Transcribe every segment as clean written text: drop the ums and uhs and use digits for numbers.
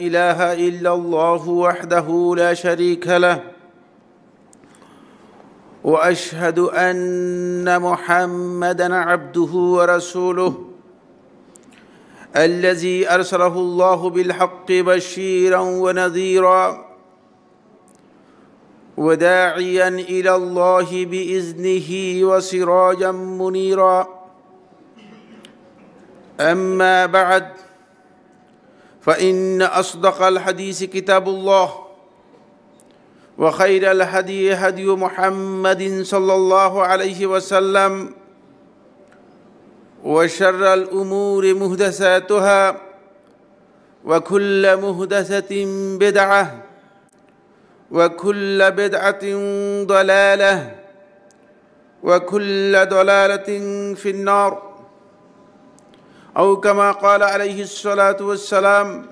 إله إلا الله وحده لا شريك له وأشهد أن محمدًا عبده ورسوله الذي أرسله الله بالحق بشيرًا ونذيرًا وداعيًا إلى الله بإذنه وسراجًا منيرًا أما بعد فإن أصدق الحديث كتاب الله وخير الهدي هدي محمد صلى الله عليه وسلم وشر الأمور محدثاتها وكل محدثة بدعة وكل بدعة ضلالة وكل ضلالة في النار أو كما قال عليه الصلاة والسلام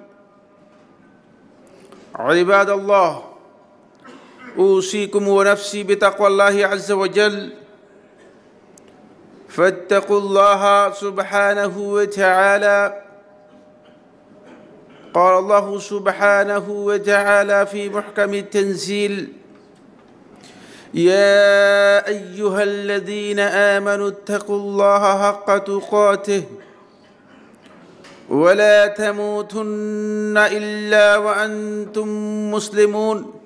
عباد الله أوصيكم ونفسي بتقوى الله عز وجل فاتقوا الله سبحانه وتعالى قال الله سبحانه وتعالى في محكم التنزيل يا أيها الذين آمنوا اتقوا الله حق تقاته ولا تموتن إلا وأنتم مسلمون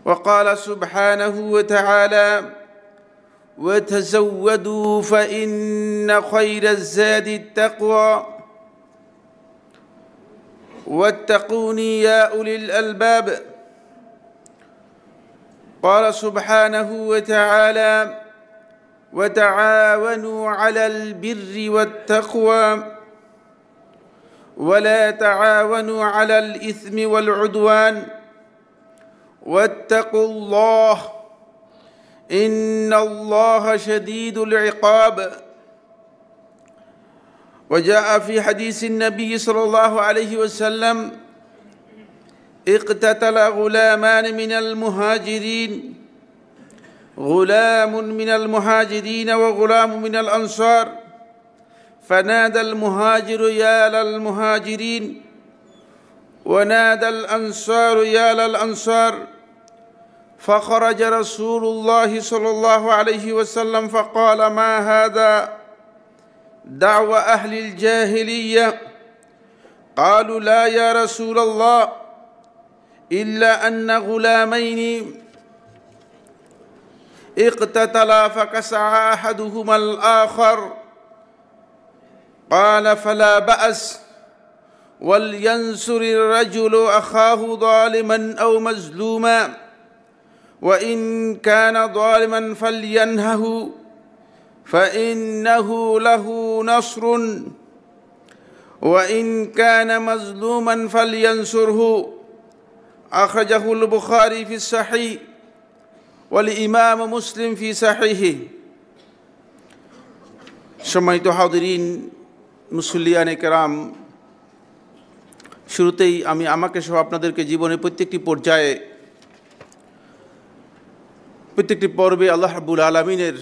وقال سبحانه وتعالى وتزودوا فإن خير الزاد التقوى واتقوني يا أولي الألباب قال سبحانه وتعالى وتعاونوا على البر والتقوى ولا تعاونوا على الإثم والعدوان واتقوا الله إن الله شديد العقاب وجاء في حديث النبي صلى الله عليه وسلم اقتتل غلامان من المهاجرين غلام من المهاجرين وغلام من الأنصار فنادى المهاجر يا للمهاجرين ونادى الأنصار يا للأنصار فخرج رسول الله صلى الله عليه وسلم فقال ما هذا دعوى أهل الجاهلية قالوا لا يا رسول الله إلا أن غلامين اقتتلا فكسع أحدهما الآخر قال فلا بأس ولينصر الرجل أخاه ظالما أو مظلوما وإن كان ظالما فلينهه فإنه له نصر وإن كان مظلوما فلينصره أخرجه البخاري في الصحيح والإمام مسلم في صحيحه সম্মানিত হাজিরিন মুসল্লিয়ানে কেরাম শুরুতেই আমি আমাকে সহ আপনাদেরকে জীবনের প্রত্যেকটি পর্যায়ে প্রত্যেকটি পর্বে আল্লাহ রাব্বুল আলামিনের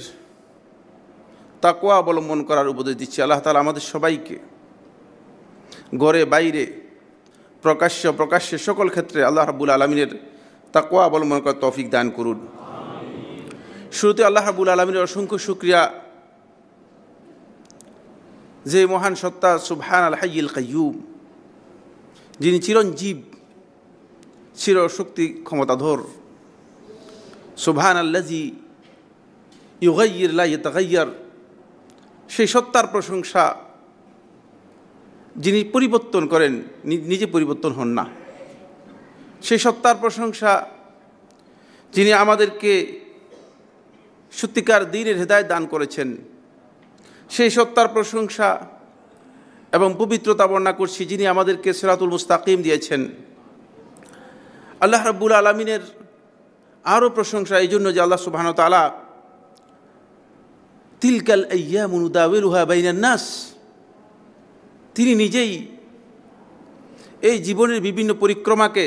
তাকওয়া অবলম্বন করার উপদেশ দিচ্ছি। আল্লাহ তাআলা আমাদের সবাইকে ঘরে বাইরে প্রকাশ্যে সকল ক্ষেত্রে আল্লাহ রাব্বুল আলামিনের তাকওয়া অবলম্বন করার তৌফিক দান করুন। শুরুতে আল্লাহ রাব্বুল আলামিনের অসংখ্য শুকরিয়া যে মহান সত্তা সুবহান আল হাইয়ুল কাইয়্যুম যিনি চিরঞ্জীব চিরশক্তি ক্ষমতাধর সুবহান আল্লাযী ইউগাইয়ির লা ইয়াতাগায়্যার সেই সত্তার প্রশংসা যিনি পরিবর্তন করেন নিজে পরিবর্তন হন না সেই সত্তার প্রশংসা যিনি আমাদেরকে সত্যিকার দ্বীনের হেদায়েত দান করেছেন সেই সত্তার প্রশংসা এবং পবিত্রতা বর্ণনা করছি যিনি আমাদেরকে সিরাতুল মুস্তাকিম দিয়েছেন। আল্লাহ রাব্বুল আলামিনের আরও প্রশংসা এই জন্য যে আল্লাহ সুবহানাহু ওয়া তাআলা তিলকাল আইয়ামু নুদাউলুহা বাইনান নাস তিনি নিজেই এই জীবনের বিভিন্ন পরিক্রমাকে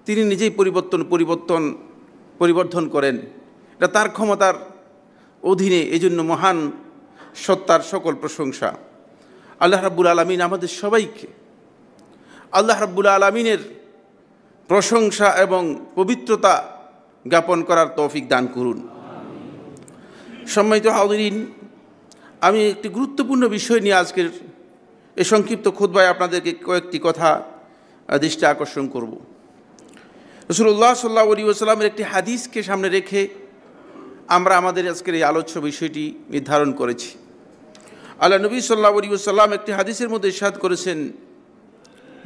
তিনি নিজেই পরিবর্ধন করেন। এটা তার ক্ষমতার অধীনে, এজন্য মহান সত্তার সকল প্রশংসা। আল্লাহ রাব্বুল আলামিন আমাদের সবাইকে আল্লাহ রাব্বুল আলামিনের প্রশংসা এবং পবিত্রতা জ্ঞাপন করার তৌফিক দান করুন। সম্মানিত হাজিরিন, আমি একটি গুরুত্বপূর্ণ বিষয় নিয়ে আজকের এই সংক্ষিপ্ত খুতবায় আপনাদেরকে কয়েকটি কথা দৃষ্টি আকর্ষণ করব। রাসূলুল্লাহ সাল্লাল্লাহু আলাইহি ওয়াসাল্লামের একটি হাদিসকে সামনে রেখে আমরা আমাদের আজকের এই আলোচ্য বিষয়টি নির্ধারণ করেছি। আল্লাহ নবী সাল্লাল্লাহু আলাইহি ওয়াসাল্লাম একটি হাদিসের মধ্যে ইরশাদ করেছেন,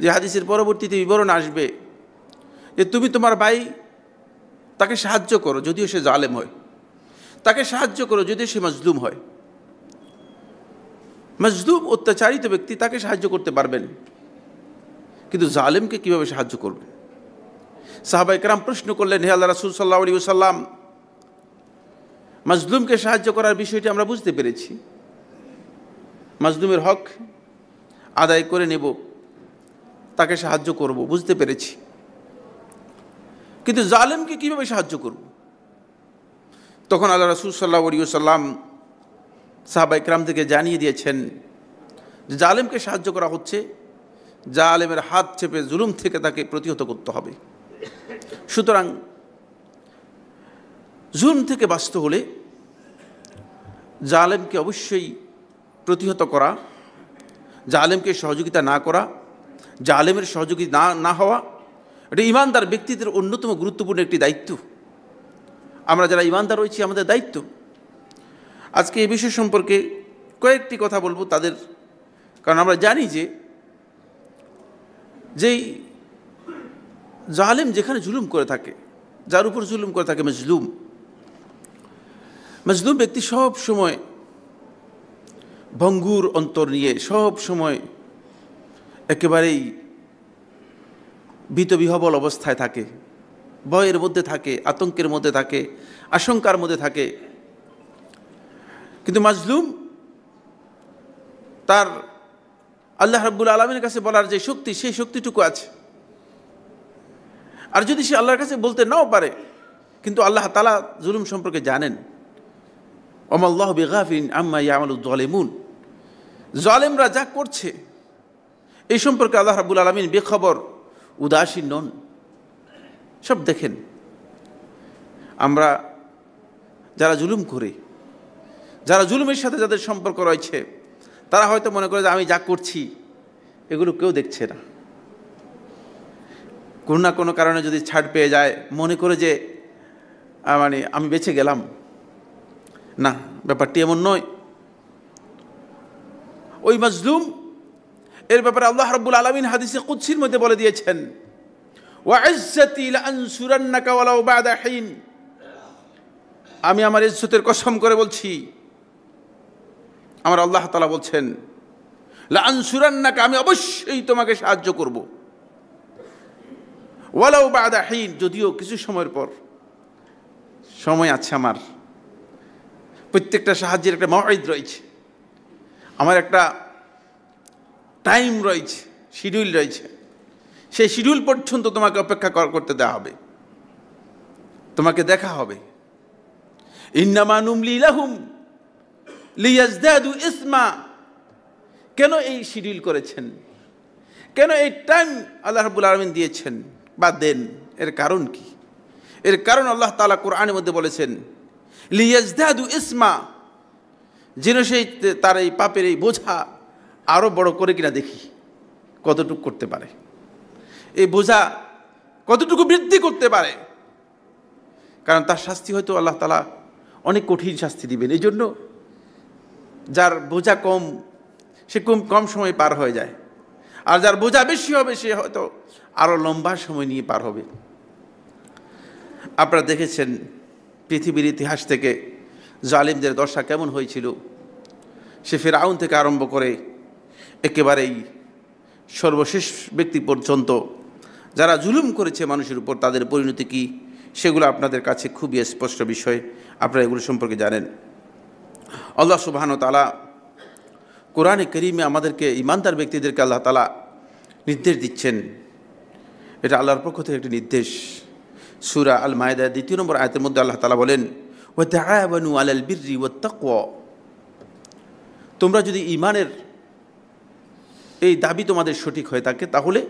যে হাদিসের পরবর্তীতে বিবরণ আসবে, যে তুমি তোমার ভাই তাকে সাহায্য করো যদিও সে জালেম হয়, তাকে সাহায্য করো যদিও সে মাজলুম হয়। মাজলুম অত্যাচারিত ব্যক্তি তাকে সাহায্য করতে পারবেন, কিন্তু জালেমকে কীভাবে সাহায্য করবেন? সাহাবায়ে কেরাম প্রশ্ন করলেন, হে আল্লাহ রাসূল সাল্লাল্লাহু আলাইহি ওয়াসাল্লাম, মাজলুমকে সাহায্য করার বিষয়টি আমরা বুঝতে পেরেছি, মাজলুমের হক আদায় করে নেব, তাকে সাহায্য করব, বুঝতে পেরেছি, কিন্তু জালেমকে কীভাবে সাহায্য করব? তখন আল্লাহ রাসূল সাল্লাল্লাহু আলাইহি ওয়াসাল্লাম সাহাবায়ে কেরাম থেকে জানিয়ে দিয়েছেন যে জালেমকে সাহায্য করা হচ্ছে জালেমের হাত চেপে জুলুম থেকে তাকে প্রতিহত করতে হবে। সুতরাং জুলুম থেকে বাঁচতে হলে জালেমকে অবশ্যই প্রতিহত করা, জালেমকে সহযোগিতা না করা, জালেমের সহযোগী না হওয়া, এটা ঈমানদার ব্যক্তিদের অন্যতম গুরুত্বপূর্ণ একটি দায়িত্ব। আমরা যারা ঈমানদার রয়েছি আমাদের দায়িত্ব। আজকে এই বিষয় সম্পর্কে কয়েকটি কথা বলবো তাদের, কারণ আমরা জানি যে যেই জালেম যেখানে জুলুম করে থাকে, যার উপর জুলুম করে থাকে মাজলুম ব্যক্তি সব সময় ভঙ্গুর অন্তর নিয়ে, সব সময় একেবারেই ভীতবিহ্বল অবস্থায় থাকে, ভয়ের মধ্যে থাকে, আতঙ্কের মধ্যে থাকে, আশঙ্কার মধ্যে থাকে। কিন্তু মাজলুম তার আল্লাহ রাব্বুল আলামিনের কাছে বলার যে শক্তি, সেই শক্তিটুকু আছে। আর যদি সে আল্লাহর কাছে বলতে নাও পারে, কিন্তু আল্লাহ তাআলা জুলুম সম্পর্কে জানেন। ওমাল্লাহু বিগাফিলিন আম্মা ইয়ামালুয যালিমুন, জালেমরা যা করছে এই সম্পর্কে আল্লাহ রাব্বুল আলামিন বেখবর, উদাসীন নন, সব দেখেন। আমরা যারা জুলুম করে, যারা জুলুমের সাথে যাদের সম্পর্ক রয়েছে, তারা হয়তো মনে করে যে আমি যা করছি এগুলো কেউ দেখছে না। কোনো না কোনো কারণে যদি ছাড় পেয়ে যায়, মনে করে যে মানে আমি বেঁচে গেলাম। না, ব্যাপারটি এমন নয়। ওই মাজলুম এর ব্যাপারে আল্লাহ রাব্বুল আলামিন হাদিসে কুদসির মধ্যে বলে দিয়েছেন, ওয়া ইজ্জতি লাআনসুরান্নাকা ওয়ালাউ বা'দা হিন, আমি আমার ইজ্জতের কসম করে বলছি, আমার আল্লাহ তাআলা বলছেন, লাআনসুরান্নাকা, আমি অবশ্যই তোমাকে সাহায্য করব, ওয়ালাউ বা'দা হিন, যদিও কিছু সময়ের পর। সময় আছে আমার, প্রত্যেকটা সাহায্যের একটা মওঈদ রয়েছে, আমার একটা টাইম রয়েছে, শিডিউল রয়েছে। সেই শিডিউল পর্যন্ত তোমাকে অপেক্ষা করতে দেওয়া হবে, তোমাকে দেখা হবে। ইন্নামা নুমলি লাহুম লিয়াজদাদু ইসমা, কেন এই শিডিউল করেছেন, কেন এই টাইম আল্লাহ রাব্বুল আলামিন দিয়েছেন বা দেন? এর কারণ কি? এর কারণ আল্লাহ তাআলা কোরআনের মধ্যে বলেছেন, লিয়াজদাদু ইসমা, যেন সেই তার এই পাপের এই বোঝা আরও বড় করে কিনা দেখি কতটুকু করতে পারে, এই বোঝা কতটুকু বৃদ্ধি করতে পারে। কারণ তার শাস্তি হয়তো আল্লাহ তাআলা অনেক কঠিন শাস্তি দিবেন। এই জন্য যার বোঝা কম, সে কম সময় পার হয়ে যায়, আর যার বোঝা বেশি হবে সে হয়তো আরও লম্বা সময় নিয়ে পার হবে। আপনারা দেখেছেন পৃথিবীর ইতিহাস থেকে জালিমদের দশা কেমন হয়েছিল। সে ফিরআউন থেকে আরম্ভ করে একেবারেই সর্বশেষ ব্যক্তি পর্যন্ত যারা জুলুম করেছে মানুষের উপর, তাদের পরিণতি কী সেগুলো আপনাদের কাছে খুবই স্পষ্ট বিষয়, আপনারা এগুলো সম্পর্কে জানেন। আল্লাহ সুবহানাহু ওয়া তাআলা কোরআনে কারীমে আমাদেরকে, ঈমানদার ব্যক্তিদেরকে আল্লাহ তাআলা নির্দেশ দিচ্ছেন। এটা আল্লাহর পক্ষ থেকে একটি নির্দেশ। সূরা আল মায়েদার 2 নম্বর আয়াতের মধ্যে আল্লাহ তাআলা বলেন, ওয়া তাআওয়ানু আলাল বিররি ওয়াত তাকওয়া, তোমরা যদি ঈমানের এই দাবি তোমাদের সঠিক হয়ে থাকে তাহলে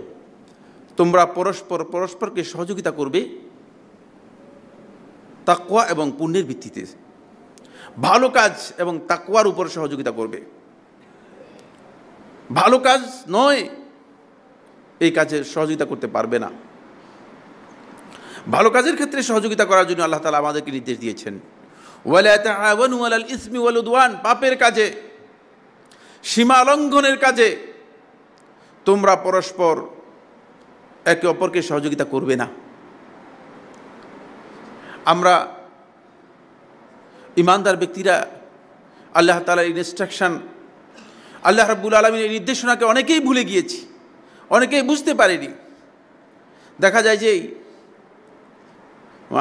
তোমরা পরস্পরকে সহযোগিতা করবে তাকওয়া এবং পুণ্যের ভিত্তিতে। ভালো কাজ এবং তাকওয়ার উপর সহযোগিতা করবে। ভালো কাজ নয় এই কাজে সহযোগিতা করতে পারবে না। ভালো কাজের ক্ষেত্রে সহযোগিতা করার জন্য আল্লাহ তাআলা আমাদেরকে নির্দেশ দিয়েছেন, ওয়ালা তাআওয়ানু আলাল ইসমি ওয়াল উদওয়ান, পাপের কাজে, সীমা লঙ্ঘনের কাজে তোমরা পরস্পর একে অপরকে সহযোগিতা করবে না। আমরা ইমানদার ব্যক্তিরা আল্লাহ তাআলার ইনস্ট্রাকশন, আল্লাহ রাব্বুল আলামিনের এই নির্দেশনাকে অনেকেই ভুলে গিয়েছি, অনেকেই বুঝতে পারেনি। দেখা যায় যে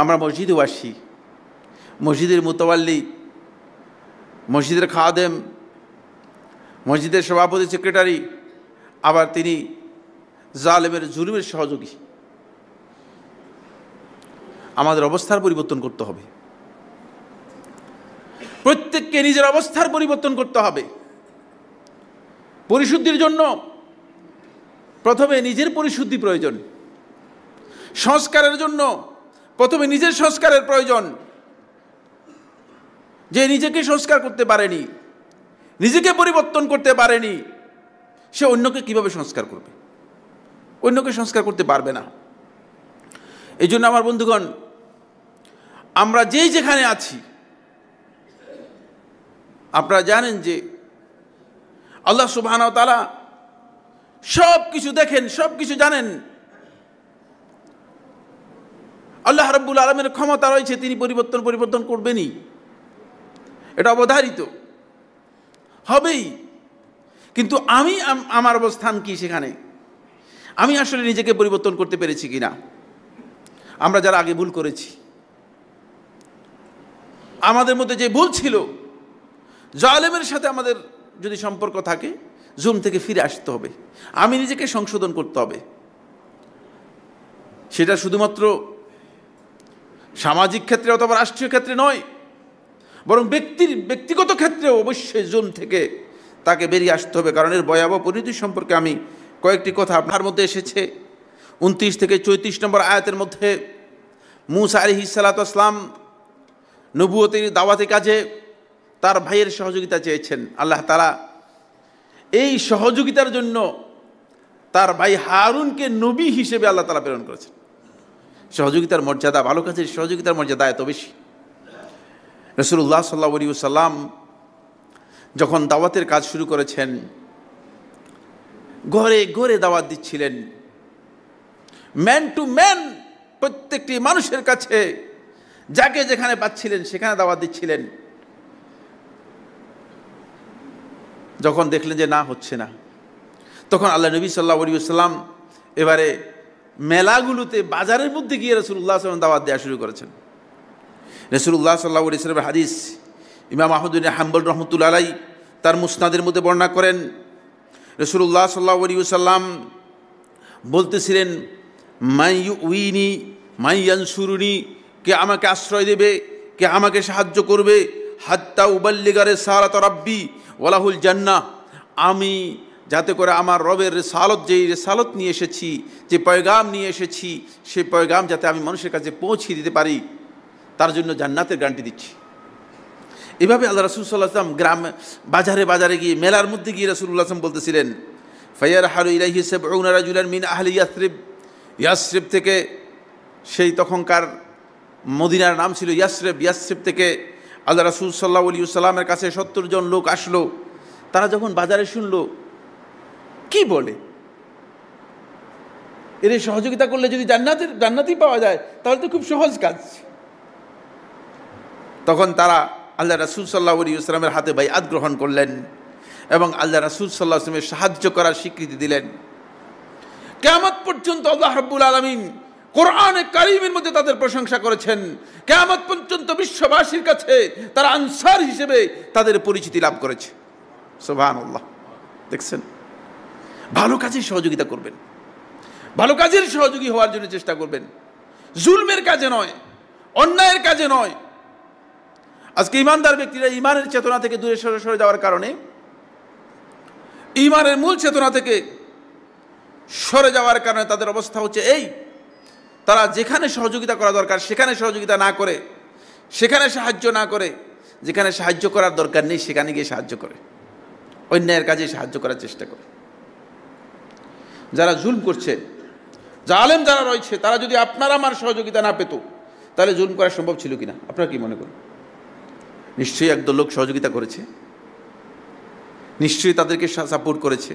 আমরা মসজিদেও আসি, মসজিদের মুতাওয়াল্লি, মসজিদের খাদেম, মসজিদের সভাপতি, সেক্রেটারি, আবার তিনি জালেমের জুলুমের সহযোগী। আমাদের অবস্থার পরিবর্তন করতে হবে। প্রত্যেককে নিজের অবস্থার পরিবর্তন করতে হবে। পরিশুদ্ধির জন্য প্রথমে নিজের পরিশুদ্ধি প্রয়োজন। সংস্কারের জন্য প্রথমে নিজের সংস্কারের প্রয়োজন। যে নিজেকে সংস্কার করতে পারেনি, নিজেকে পরিবর্তন করতে পারেনি, সে অন্যকে কিভাবে সংস্কার করবে? অন্যকে সংস্কার করতে পারবে না। এই জন্য আমার বন্ধুগণ, আমরা যেখানে আছি, আপনারা জানেন যে আল্লাহ সুবহানাহু ওয়া তাআলা সব কিছু দেখেন, সব কিছু জানেন। আল্লাহ রাব্বুল আলামিনের ক্ষমতা রয়েছে, তিনি পরিবর্তন করবেনই, এটা অবধারিত হবেই। কিন্তু আমি আমার অবস্থান কি সেখানে? আমি আসলে নিজেকে পরিবর্তন করতে পেরেছি কিনা? আমরা যারা আগে ভুল করেছি, আমাদের মধ্যে যে ভুল ছিল, জালেমের সাথে আমাদের যদি সম্পর্ক থাকে, জুলম থেকে ফিরে আসতে হবে। আমি নিজেকে সংশোধন করতে হবে। সেটা শুধুমাত্র সামাজিক ক্ষেত্রে অথবা রাষ্ট্রীয় ক্ষেত্রে নয়, বরং ব্যক্তিগত ক্ষেত্রেও অবশ্যই জুলম থেকে তাকে বেরিয়ে আসতে হবে। কারণ এর ভয়াবহ পরিণতি সম্পর্কে আমি কয়েকটি কথা আপনার মধ্যে এসেছে। 29 থেকে 34 নম্বর আয়াতের মধ্যে মূসা আলাইহিস সালাতু ওয়াস সালাম নবুয়তের দাওয়াতি কাজে তার ভাইয়ের সহযোগিতা চেয়েছেন। আল্লাহ তাআলা এই সহযোগিতার জন্য তার ভাই হারুনকে নবী হিসেবে আল্লাহ তাআলা প্রেরণ করেছেন। সহযোগিতার মর্যাদা, ভালো কাজের সহযোগিতার মর্যাদা এত বেশি। রাসূলুল্লাহ সাল্লাল্লাহু আলাইহি ওয়াসাল্লাম যখন দাওয়াতের কাজ শুরু করেছেন, ঘরে ঘরে দাওয়াত দিচ্ছিলেন, ম্যান টু ম্যান, প্রত্যেকটি মানুষের কাছে যাকে যেখানে পাচ্ছিলেন সেখানে দাওয়াত দিচ্ছিলেন। যখন দেখলেন যে না হচ্ছে না, তখন আল্লাহ নবী সাল্লাল্লাহু আলাইহি ওয়াসাল্লাম এবারে মেলাগুলোতে, বাজারের মধ্যে গিয়ে রাসূলুল্লাহ সাল্লাল্লাহু আলাইহি ওয়াসাল্লাম দাওয়াত দেওয়া শুরু করেছেন। রাসূলুল্লাহ সাল্লাল্লাহু আলাইহি ওয়াসাল্লামের হাদিস ইমাম আহমদ বিন হাম্বল রাহমাতুল্লাহ আলাইহি তার মুসনাদের মধ্যে বর্ণনা করেন, রাসূলুল্লাহ সাল্লাল্লাহু আলাইহি ওয়াসাল্লাম বলতেছিলেন, মাই ইউইনি মাই ইয়ানসুরুনি, কে আমাকে আশ্রয় দেবে, কে আমাকে সাহায্য করবে, হাত্তা উবাল্লিগা রিসালাত রাব্বি ওয়ালাহুল জান্নাহ, আমি যাতে করে আমার রবের রিসালত, যেই রিসালত নিয়ে এসেছি, যে পয়গাম নিয়ে এসেছি, সেই পয়গাম যাতে আমি মানুষের কাছে পৌঁছে দিতে পারি, তার জন্য জান্নাতের গ্যারান্টি দিচ্ছি। এভাবে আল্লাহ রাসূল সাল্লাল্লাহু আলাইহি ওয়াসাল্লাম গ্রামে বাজারে গিয়ে, মেলার মধ্যে গিয়ে রাসূলুল্লাহ সাল্লাল্লাহু আলাইহি ওয়াসাল্লাম বলতেছিলেন, ফায়ারহালু ইলাইহি 70 রাজুলান মিন আহলি ইয়াসরিব, ইয়াসরিব থেকে, সেই তখনকার মদিনার নাম ছিল ইয়াসরিব, ইয়াসরিব থেকে আল্লাহ রাসূল সাল্লাল্লাহু আলাইহি ওয়াসাল্লামের কাছে 70 জন লোক আসলো। তারা যখন বাজারে শুনলো, কি বলে, এর সহযোগিতা করলে যদি জান্নাতই পাওয়া যায়, তাহলে তো খুব সহজ কাজ। তখন তারা আল্লাহ রাসূল সাল্লাল্লাহু আলাইহি ওয়াসাল্লামের হাতে বাইআত গ্রহণ করলেন এবং আল্লাহ রাসূল সাল্লাল্লাহু আলাইহি ওয়াসাল্লামের সাহায্য করার স্বীকৃতি দিলেন। কিয়ামত পর্যন্ত আল্লাহ রাব্বুল আলামিন কোরআনে কারীমের মধ্যে তাদের প্রশংসা করেছেন। কিয়ামত পর্যন্ত বিশ্ববাসীর কাছে তারা আনসার হিসেবে তাদের পরিচিতি লাভ করেছে। সুবহানাল্লাহ। দেখছেন, ভালো কাজে সহযোগিতা করবেন, ভালো কাজের সহযোগী হওয়ার জন্য চেষ্টা করবেন, জুলমের কাজে নয়, অন্যায়ের কাজে নয়। আজকে ইমানদার ব্যক্তিরা ইমানের চেতনা থেকে দূরে সরে যাওয়ার কারণে, ইমানের মূল চেতনা থেকে সরে যাওয়ার কারণে তাদের অবস্থা হচ্ছে এই, তারা যেখানে সহযোগিতা করা দরকার সেখানে সহযোগিতা না করে, সেখানে সাহায্য না করে, যেখানে সাহায্য করার দরকার নেই সেখানে গিয়ে সাহায্য করে, অন্যায়ের কাজে সাহায্য করার চেষ্টা করে। যারা জুলম করছে, জালেম যারা রয়েছে, তারা যদি আপনার আমার সহযোগিতা না পেত তাহলে জুলম করা সম্ভব ছিল কিনা আপনারা কি মনে করেন? নিশ্চয়ই একদল লোক সহযোগিতা করেছে, নিশ্চয়ই তাদেরকে সাপোর্ট করেছে।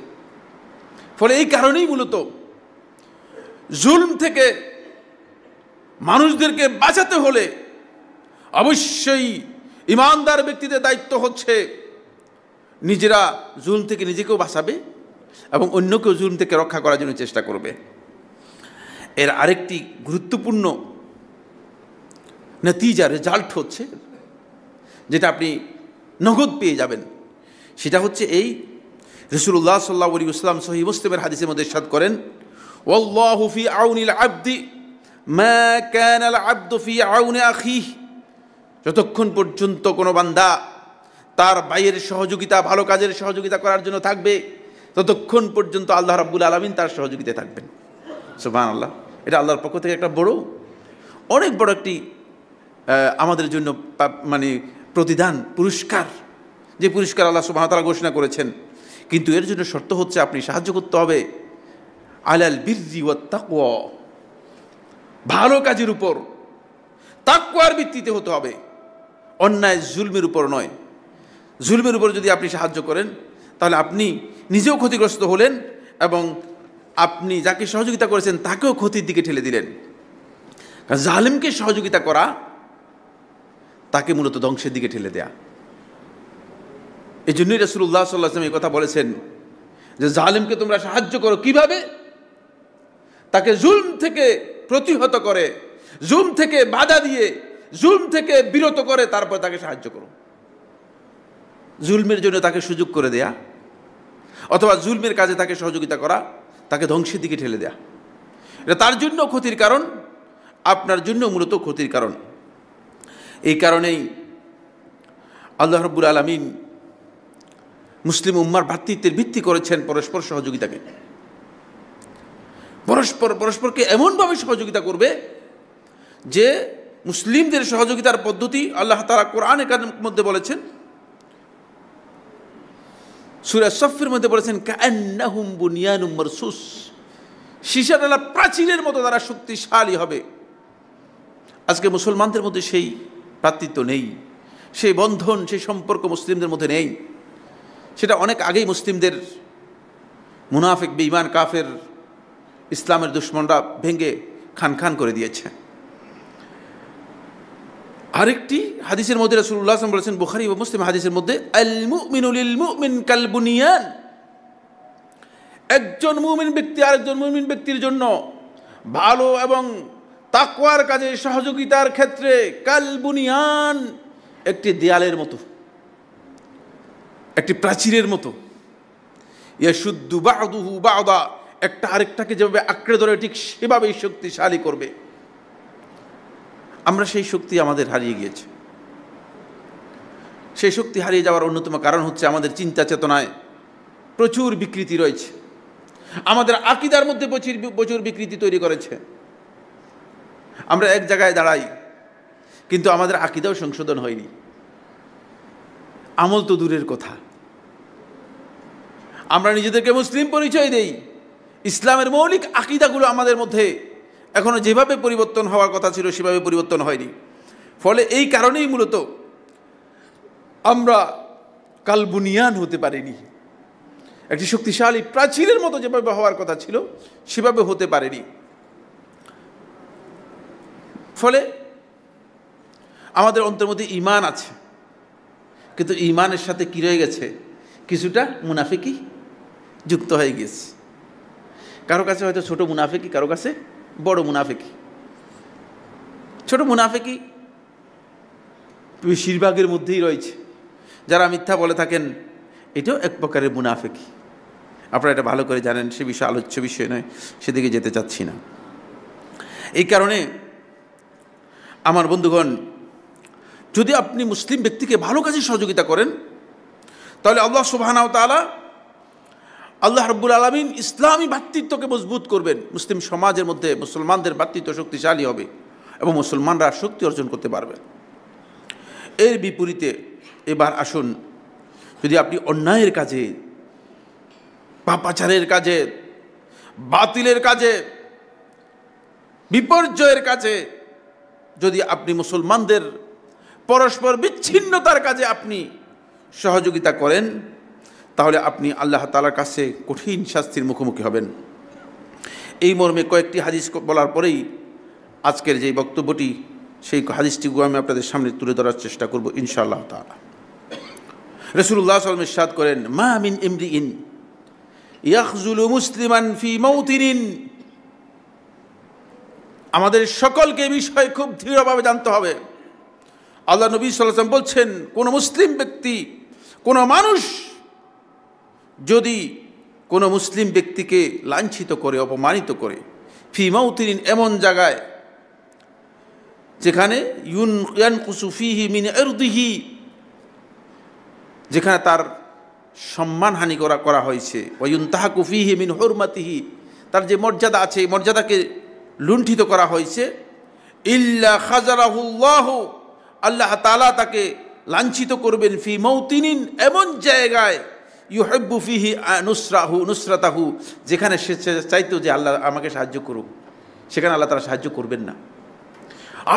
ফলে এই কারণেই মূলত জুলম থেকে মানুষদেরকে বাঁচাতে হলে অবশ্যই ইমানদার ব্যক্তিদের দায়িত্ব হচ্ছে নিজেরা জুলম থেকে নিজেকেও বাঁচাবে এবং অন্যকেও জুলম থেকে রক্ষা করার জন্য চেষ্টা করবে। এর আরেকটি গুরুত্বপূর্ণ নতিজা, রেজাল্ট হচ্ছে, যেটা আপনি নগদ পেয়ে যাবেন, সেটা হচ্ছে এই, রাসূলুল্লাহ সাল্লাল্লাহু আলাইহি ওয়াসাল্লাম সহিহ মুসলিমের হাদিসের মধ্যে ইরশাদ করেন, ওয়াল্লাহু ফি আউনিল আবদি মা কানাল আবদু ফি আউনি আখিহি, যতক্ষণ পর্যন্ত কোনো বান্দা তার ভাইয়ের সহযোগিতা, ভালো কাজের সহযোগিতা করার জন্য থাকবে, ততক্ষণ পর্যন্ত আল্লাহ রাব্বুল আলামিন তার সহযোগিতায় থাকবেন। সুবহানাল্লাহ। এটা আল্লাহর পক্ষ থেকে একটা বড়, অনেক বড় একটি আমাদের জন্য মানে প্রতিদান, পুরস্কার, যে পুরস্কার আল্লাহ সুবহানাহু ওয়া তাআলা ঘোষণা করেছেন। কিন্তু এর জন্য শর্ত হচ্ছে আপনি সাহায্য করতে হবে আলাল বিররি ওয়াত তাকওয়া, ভালো কাজের উপর, তাকওয়ার ভিত্তিতে হতে হবে, অন্যায় জুলমের উপর নয়। জুলমের উপর যদি আপনি সাহায্য করেন তাহলে আপনি নিজেও ক্ষতিগ্রস্ত হলেন এবং আপনি যাকে সহযোগিতা করেছেন তাকেও ক্ষতির দিকে ঠেলে দিলেন। কারণ জালিমকে সহযোগিতা করা তাকে মূলত ধ্বংসের দিকে ঠেলে দেয়া। এই জন্যই রাসূলুল্লাহ সাল্লাল্লাহু আলাইহি ওয়াসাল্লাম এই কথা বলেছেন যে জালিমকে তোমরা সাহায্য করো কিভাবে? তাকে জুলম থেকে প্রতিহত করে, জুলম থেকে বাধা দিয়ে, জুলম থেকে বিরত করে, তারপর তাকে সাহায্য করো। জুলমের জন্য তাকে সুযোগ করে দেয়া অথবা জুলমের কাজে তাকে সহযোগিতা করা তাকে ধ্বংসের দিকে ঠেলে দেয়া, এটা তার জন্য ক্ষতির কারণ, আপনার জন্য মূলত ক্ষতির কারণ। এই কারণেই আল্লাহ রাব্বুল আলামিন মুসলিম উম্মার ভ্রাতৃত্বের ভিত্তি করেছেন পরস্পর সহযোগিতাকে। পরস্পরকে এমনভাবে সহযোগিতা করবে যে মুসলিমদের সহযোগিতার পদ্ধতি আল্লাহ তাআলা কোরআনে কারীমের মধ্যে বলেছেন, সূরা সফের মধ্যে বলেছেন, কাআন্নাহুম বুনিয়ানুম মারসুস, সীসাডালা প্রাচীরের মতো তারা শক্তিশালী হবে। আজকে মুসলমানদের মধ্যে সেই ভ্রাতৃত্ব নেই, সেই বন্ধন, সেই সম্পর্ক মুসলিমদের মধ্যে নেই। সেটা অনেক আগেই মুসলিমদের মুনাফিক, বেঈমান, কাফের, ইসলামের দুশমনরা ভেঙে খান খান করে দিয়েছে। আরেকটি হাদিসের মধ্যে রাসূলুল্লাহ সাল্লাল্লাহু আলাইহি ওয়াসাল্লাম বলেছেন, বুখারী ও মুসলিম হাদিসের মধ্যে, আল মুমিনু লিল মুমিন কাল বুনিয়ান, একজন মুমিন ব্যক্তি আরেকজন মুমিন ব্যক্তির জন্য ভালো এবং তাকওয়ার কাজে সহযোগিতার ক্ষেত্রে কাল বুনিয়ান, একটি দেয়ালের মতো, একটি প্রাচীরের মতো। ইয়াশুদ্দু বা'দুহু বা'দা, একটা আরেকটাকে যেভাবে আঁকড়ে ধরে ঠিক সেভাবেই শক্তিশালী করবে। আমরা সেই শক্তি আমাদের হারিয়ে গিয়েছে। সেই শক্তি হারিয়ে যাওয়ার অন্যতম কারণ হচ্ছে আমাদের চিন্তা চেতনায় প্রচুর বিকৃতি রয়েছে, আমাদের আকীদার মধ্যে প্রচুর বিকৃতি তৈরি করেছে। আমরা এক জায়গায় দাঁড়াই কিন্তু আমাদের আকীদাও সংশোধন হয়নি, আমল তো দূরের কথা। আমরা নিজেদেরকে মুসলিম পরিচয় দেই, ইসলামের মৌলিক আকীদাগুলো আমাদের মধ্যে এখনো যেভাবে পরিবর্তন হওয়ার কথা ছিল সেভাবে পরিবর্তন হয়নি। ফলে এই কারণেই মূলত আমরা কাল বুনিয়ান হতে পারিনি, একটি শক্তিশালী প্রাচীরের মতো যেভাবে হওয়ার কথা ছিল সেভাবে হতে পারেনি। ফলে আমাদের অন্তরের মধ্যে ঈমান আছে, কিন্তু ঈমানের সাথে কি রয়ে গেছে? কিছুটা মুনাফিকি যুক্ত হয়ে গেছে। কারো কাছে হয়তো ছোট মুনাফিকি, কারো কাছে বড় মুনাফিকি। ছোট মুনাফিকি বেশিরভাগের মধ্যেই রয়েছে। যারা মিথ্যা বলে থাকেন এটাও এক প্রকারের মুনাফিকি। আপনারা এটা ভালো করে জানেন, সে বিষয়ে আলোচ্য বিষয় নয়, সেদিকে যেতে চাচ্ছি না। এই কারণে আমার বন্ধুগণ, যদি আপনি মুসলিম ব্যক্তিকে ভালো কাজে সহযোগিতা করেন তাহলে আল্লাহ সুবহানাহু ওয়া তাআলা আল্লাহ রাব্বুল আলামিন ইসলামী ভ্রাতৃত্বকে মজবুত করবেন, মুসলিম সমাজের মধ্যে মুসলমানদের ভ্রাতৃত্ব শক্তিশালী হবে এবং মুসলমানরা শক্তি অর্জন করতে পারবে। এর বিপরীতে এবার আসুন, যদি আপনি অন্যায়ের কাজে, পাপাচারের কাজে, বাতিলের কাজে, বিপর্যয়ের কাজে যদি আপনি মুসলমানদের পরস্পর বিচ্ছিন্নতার কাজে আপনি সহযোগিতা করেন, তাহলে আপনি আল্লাহ তাআলার কাছে কঠিন শাস্তির মুখোমুখি হবেন। এই মর্মে কয়েকটি হাদিস বলার পরেই আজকের যে বক্তব্যটি, সেই হাদিসটিকে আমি আপনাদের সামনে তুলে ধরার চেষ্টা করব ইনশাআল্লাহ তাআলা। রাসূলুল্লাহ সাল্লাল্লাহু আলাইহি ওয়াসাল্লাম ইরশাদ করেন, মা মিন ইমরিইন ইয়াখযুলু মুসলিমান ফি মাউতিনিন। আমাদের সকলকে এই বিষয়ে খুব দৃঢ়ভাবে জানতে হবে। আল্লাহ নবী সাল্লাল্লাহু আলাইহি ওয়াসাল্লাম বলছেন, কোন মুসলিম ব্যক্তি, কোন মানুষ যদি কোন মুসলিম ব্যক্তিকে লাঞ্ছিত করে, অপমানিত করে, ফি মাউতিনিন, এমন জায়গায় যেখানে ইয়ানকুসু ফীহি মিন ইরদিহি, যেখানে তার সম্মানহানি করা হয়েছে, ওয়া ইউনতাহাকু ফীহি মিন হুরমাতিহি, তার যে মর্যাদা আছে এই মর্যাদাকে লুণ্ঠিত করা হয়েছে, ইল্লা খাজারাহুল্লাহু, আল্লাহ তাআলা তাকে লাঞ্ছিত করবেন, ফি মাউতিনিন, এমন জায়গায়, ইউহিব্বু ফীহি নুসরাতাহু, যেখানে সে চাইতো যে আল্লাহ আমাকে সাহায্য করুক, সেখানে আল্লাহ তাআলা সাহায্য করবেন না।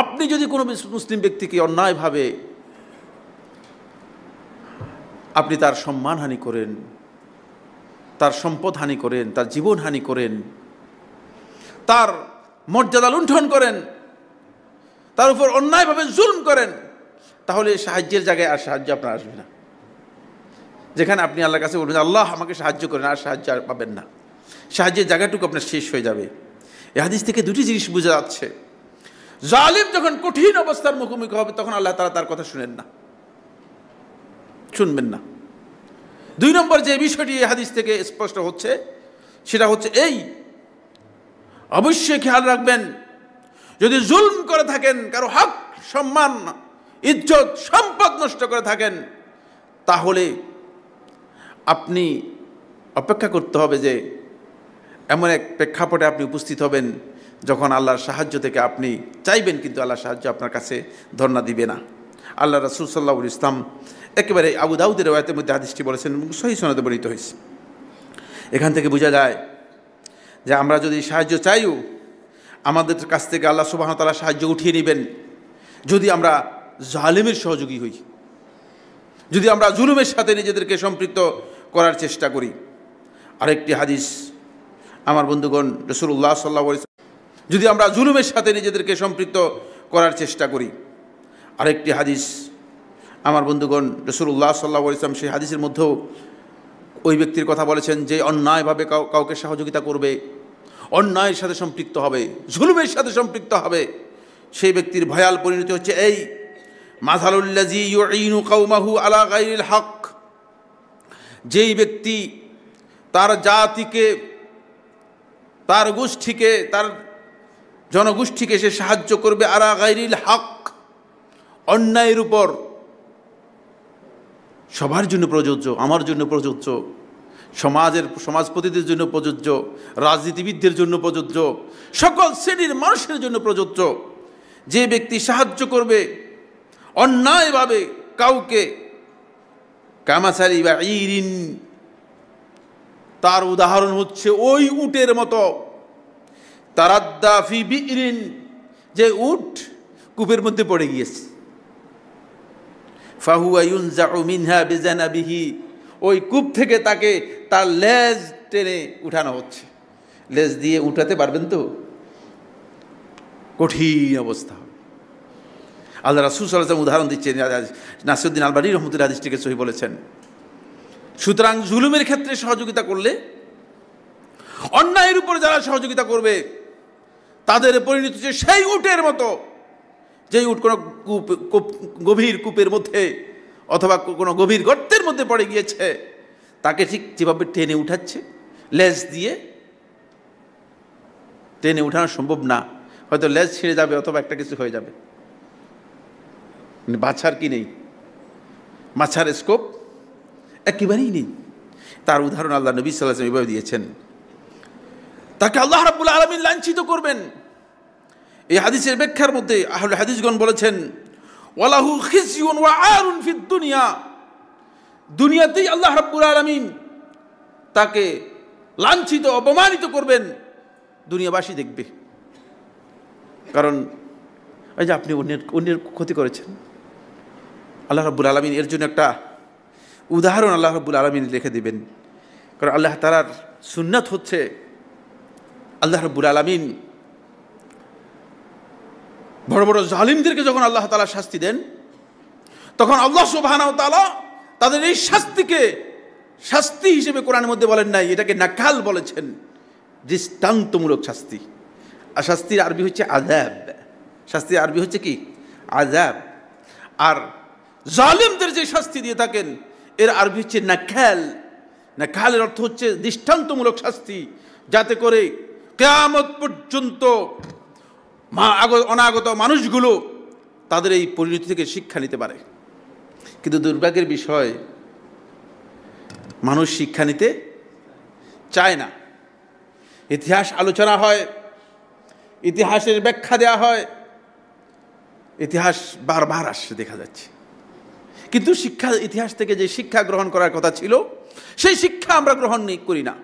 আপনি যদি কোনো মুসলিম ব্যক্তিকে অন্যায়ভাবে আপনি তার সম্মানহানি করেন, তার সম্পদ হানি করেন, তার জীবন হানি করেন, তার মর্যাদা লুণ্ঠন করেন, তার উপর অন্যায়ভাবে জুলম করেন, তাহলে সাহায্যের জায়গায় আর সাহায্য আপনার আসবে না। যেখানে আপনি আল্লাহর কাছে বলবেন আল্লাহ আমাকে সাহায্য করেন, আর সাহায্য আর পাবেন না, সাহায্যের জায়গাটুকু আপনার শেষ হয়ে যাবে। এই হাদিস থেকে দুটি জিনিস বোঝা যাচ্ছে, জালিম যখন কঠিন অবস্থার মুখোমুখি হবে তখন আল্লাহ তাআলা তার কথা শুনবেন না। দুই নম্বর যে বিষয়টি এই হাদিস থেকে স্পষ্ট হচ্ছে, সেটা হচ্ছে এই, অবশ্যই খেয়াল রাখবেন, যদি জুলম করে থাকেন, কারো হক, সম্মান, ইজ্জত, সম্পদ নষ্ট করে থাকেন, তাহলে আপনি অপেক্ষা করতে হবে যে এমন এক প্রেক্ষাপটে আপনি উপস্থিত হবেন যখন আল্লাহর সাহায্য থেকে আপনি চাইবেন, কিন্তু আল্লাহর সাহায্য আপনার কাছে ধর্ণা দিবে না। আল্লাহ রাসূল সাল্লাল্লাহু আলাইহি ওয়াসাল্লাম একেবারে আবু দাউদের রওয়ায়াতের মধ্যে হাদিসটি বলেছেন, সহিহ সনদে বর্ণিত হয়েছে। এখান থেকে বোঝা যায় যে আমরা যদি সাহায্য চাইও, আমাদের কাছ থেকে আল্লাহ সুবহানাহু ওয়া তাআলা সাহায্য উঠিয়ে নেবেন যদি আমরা জালিমের সহযোগী হই, যদি আমরা জুলুমের সাথে নিজেদেরকে সম্পৃক্ত করার চেষ্টা করি। আরেকটি হাদিস আমার বন্ধুগণ, রাসূলুল্লাহ সাল্লাল্লাহু আলাইহি ওয়াসাল্লাম, যদি আমরা জুলুমের সাথে নিজেদেরকে সম্পৃক্ত করার চেষ্টা করি। আরেকটি হাদিস আমার বন্ধুগণ, রাসূলুল্লাহ সাল্লাল্লাহু আলাইহি ওয়াসাল্লাম সেই হাদিসের মধ্যেও ওই ব্যক্তির কথা বলেছেন যে অন্যায়ভাবে কাউকে সহযোগিতা করবে, অন্যায়ের সাথে সম্পৃক্ত হবে, জুলুমের সাথে সম্পৃক্ত হবে, সেই ব্যক্তির ভয়াল পরিণতি হচ্ছে এই, মাসালুল্লাযী ইউঈনু কওমাহু আলা গায়রিল হক, যেই ব্যক্তি তার জাতিকে, তার গোষ্ঠীকে, তার জনগোষ্ঠীকে সে সাহায্য করবে আলা গায়রিল হক, অন্যায়ের উপর, সবার জন্য প্রযোজ্য, আমার জন্য প্রযোজ্য, সমাজপতিদের জন্য প্রযোজ্য, রাজনীতিবিদদের জন্য প্রযোজ্য, সকল শ্রেণীর মানুষের জন্য প্রযোজ্য। যে ব্যক্তি সাহায্য করবে অন্যায়ভাবে কাউকে, কামাসালি বা ইরিন, তার উদাহরণ হচ্ছে ওই উটের মতো, তারাদ্দা ফি বিইরিন, যে উট কূপের মধ্যে পড়ে গিয়েছে, ফাহুয়া ইউনজাউ মিনহা বিজানাবিহি, ওই কূপ থেকে তাকে তার লেজ টেনে উঠানো হচ্ছে। লেজ দিয়ে উঠাতে পারবেন তো? কঠিন অবস্থা। আল্লাহ রাসূল সাল্লাল্লাহু আলাইহি ওয়াসাল্লাম উদাহরণ দিচ্ছেন, নাসিরউদ্দিন আলবানী রহমতুল্লাহ হাদিসটিকে সহিহ বলেছেন। সুতরাং জুলুমের ক্ষেত্রে সহযোগিতা করলে, অন্যায়ের উপরে যারা সহযোগিতা করবে তাদের পরিণতি হচ্ছে সেই উটের মতো, যেই উট কোনো গভীর কূপের মধ্যে অথবা কোনো গভীর গর্তের মধ্যে পড়ে গিয়েছে, তাকে ঠিক যেভাবে টেনে উঠাচ্ছে লেজ দিয়ে, টেনে উঠানো সম্ভব না, হয়তো লেজ ছিঁড়ে যাবে অথবা একটা কিছু হয়ে যাবে, বাছার কি নেই, মাছার স্কোপ একেবারেই নেই। তার উদাহরণ আল্লাহ নবী সাল্লাল্লাহু আলাইহি ওয়াসাল্লাম এভাবে দিয়েছেন। তাকে আল্লাহ রাব্বুল আলামিন লাঞ্ছিত করবেন। এই হাদিসের ব্যাখ্যার মধ্যে আহলে হাদিসগণ বলেছেন, ওয়ালাহু খিজয়ুন ওয়া আরুন ফিদ দুনিয়া, দুনিয়াতেই আল্লাহ রাব্বুল আলামিন তাকে লাঞ্ছিত অপমানিত করবেন, দুনিয়াবাসী দেখবে। কারণ এই যে আপনি অন্যের ক্ষতি করেছেন, আল্লাহ রাব্বুল আলামিন এর জন্য একটা উদাহরণ আল্লাহ রাব্বুল আলামিন রেখে দিবেন। কারণ আল্লাহ তাআলার সুন্নাত হচ্ছে আল্লাহ রাব্বুল আলামিন বড় বড় জালিমদেরকে যখন আল্লাহ তাআলা শাস্তি দেন, তখন আল্লাহ সুবহানাহু ওয়া তাআলা তাদের এই শাস্তিকে শাস্তি হিসেবে কোরআনের মধ্যে বলেন নাই, এটাকে নাকাল বলেছেন, দৃষ্টান্তমূলক শাস্তি। আর শাস্তির আরবি হচ্ছে আযাব। শাস্তির আরবি হচ্ছে কি? আযাব। আর জালিমদের যে শাস্তি দিয়ে থাকেন এর আরবি হচ্ছে নাকাল। নাকালের অর্থ হচ্ছে দৃষ্টান্তমূলক শাস্তি, যাতে করে কিয়ামত পর্যন্ত অনাগত মানুষগুলো তাদের এই পরিণতি থেকে শিক্ষা নিতে পারে। কিন্তু দুর্ভাগ্যের বিষয়, মানুষ শিক্ষা নিতে চায় না। ইতিহাস আলোচনা হয়, ইতিহাসের ব্যাখ্যা দেওয়া হয়, ইতিহাস বারবার আসছে দেখা যাচ্ছে, কিন্তু ইতিহাস থেকে যে শিক্ষা গ্রহণ করার কথা ছিল সেই শিক্ষা আমরা গ্রহণ করি না।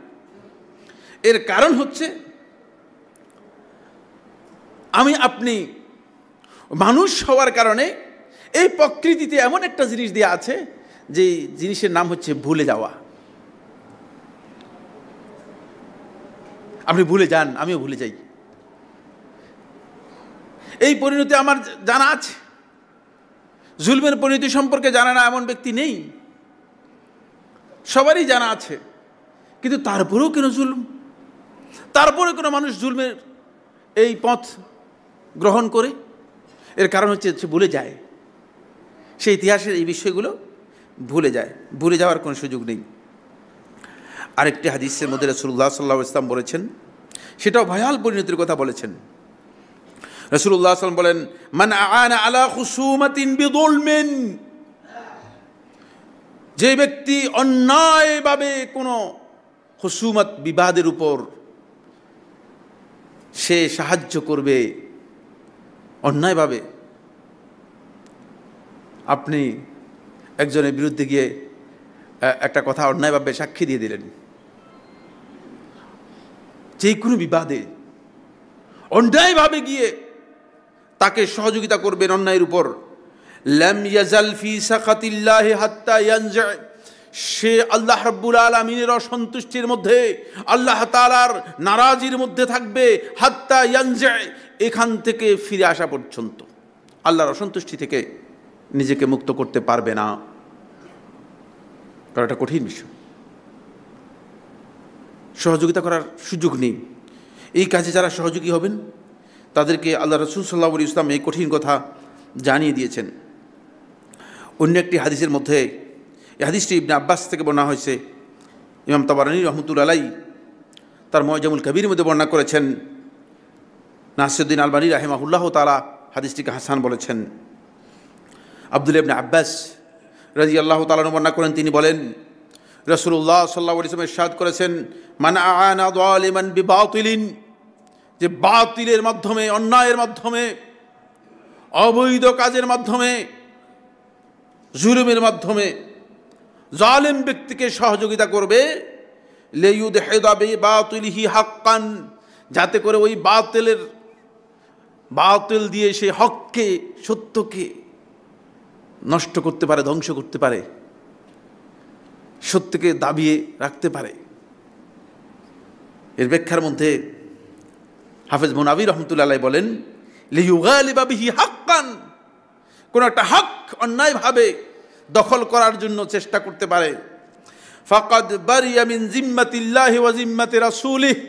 এর কারণ হচ্ছে আপনি মানুষ হওয়ার কারণে এই প্রকৃতিতে এমন একটা জিনিস দেয়া আছে যে জিনিসের নাম হচ্ছে ভুলে যাওয়া। আপনি ভুলে যান, আমিও ভুলে যাই। এই পরিণতি আমার জানা আছে। জুলমের পরিণতি সম্পর্কে জানা না এমন ব্যক্তি নেই, সবারই জানা আছে। কিন্তু তারপরেও কেন জুলম? তারপরে কোনো মানুষ জুলমের এই পথ গ্রহণ করে? এর কারণ হচ্ছে ভুলে যায়। সেই ইতিহাসের এই বিষয়গুলো ভুলে যায়, ভুলে যাওয়ার কোনো সুযোগ নেই। আরেকটি হাদিসের মধ্যে রাসূলুল্লাহ সাল্লাল্লাহু আলাইহি ওয়াসাল্লাম বলেছেন, সেটাও ভয়াল পরিণতির কথা বলেছেন। রাসূলুল্লাহ সাল্লাল্লাহু আলাইহি ওয়াসাল্লাম বলেন, মান আ'আনা আলা খুসুমাতিন বিযুলমিন, যে ব্যক্তি অন্যায়ভাবে কোনো খুসুমত বিবাদের উপর সে সাহায্য করবে, অন্যায়ভাবে আপনি একজনের বিরুদ্ধে গিয়ে একটা কথা অন্যায়ভাবে সাক্ষী দিয়ে দিলেন, যে কোনো বিবাদে অন্যায়ভাবে গিয়ে তাকে সহযোগিতা করবেন অন্যায়ের উপর, লাম ইয়াজাল ফি সাখাতিল্লাহি হাত্তা ইয়ানজা, সে আল্লাহ রাব্বুল আলামিনের অসন্তুষ্টির মধ্যে, আল্লাহ তাআলার নারাজির মধ্যে থাকবে, হাত্তা ইয়ানজা, এখান থেকে ফিরে আসা পর্যন্ত আল্লাহর অসন্তুষ্টি থেকে নিজেকে মুক্ত করতে পারবে না। কারণ এটা কঠিন বিষয়, সহযোগিতা করার সুযোগ নেই। এই কাজে যারা সহযোগী হবেন তাদেরকে আল্লাহ রাসূল সাল্লাল্লাহু আলাইহি ওয়াসাল্লাম এই কঠিন কথা জানিয়ে দিয়েছেন। অন্য একটি হাদিসের মধ্যে, এই হাদিসটি ইবনে আব্বাস থেকে বর্ণনা হয়েছে, ইমাম তাবারানী রাহমাতুল্লাহি আলাইহি তার মুআজামুল কবিরের মধ্যে বর্ণনা করেছেন। নাসিরউদ্দিন আলবানী রাহিমাহুল্লাহ তাআলা হাদিসটিকে হাসান বলেছেন। আব্দুল্লাহ ইবনে আব্বাস রাদিয়াল্লাহু তাআলা বর্ণনা করেন, তিনি বলেন, রাসূলুল্লাহ সাল্লাল্লাহু আলাইহি ওয়াসাল্লাম ইরশাদ করেছেন, মান আ'আনা যালিমান বিবাতিলিন, যে বাতিলের মাধ্যমে, অন্যায়ের মাধ্যমে, অবৈধ কাজের মাধ্যমে, জুলুমের মাধ্যমে জালেম ব্যক্তিকে সহযোগিতা করবে, লিয়ুদহিদা বিবাতিলিহি হাক্কান, যাতে করে ওই বাতিল দিয়ে সে হককে, সত্যকে নষ্ট করতে পারে, ধ্বংস করতে পারে, সত্যকে দাবিয়ে রাখতে পারে। এর ব্যাখ্যার মধ্যে হাফেজ মুনাবী রাহমাতুল্লাহি আলাইহি বলেন, লিয়ুগালিবা বিহি হাক্কান, কোন একটা হক অন্যায়ভাবে দখল করার জন্য চেষ্টা করতে পারে। ফাকাদ বারিয়া মিন জিম্মাতিল্লাহি ওয়া জিম্মাতি রাসূলিহি,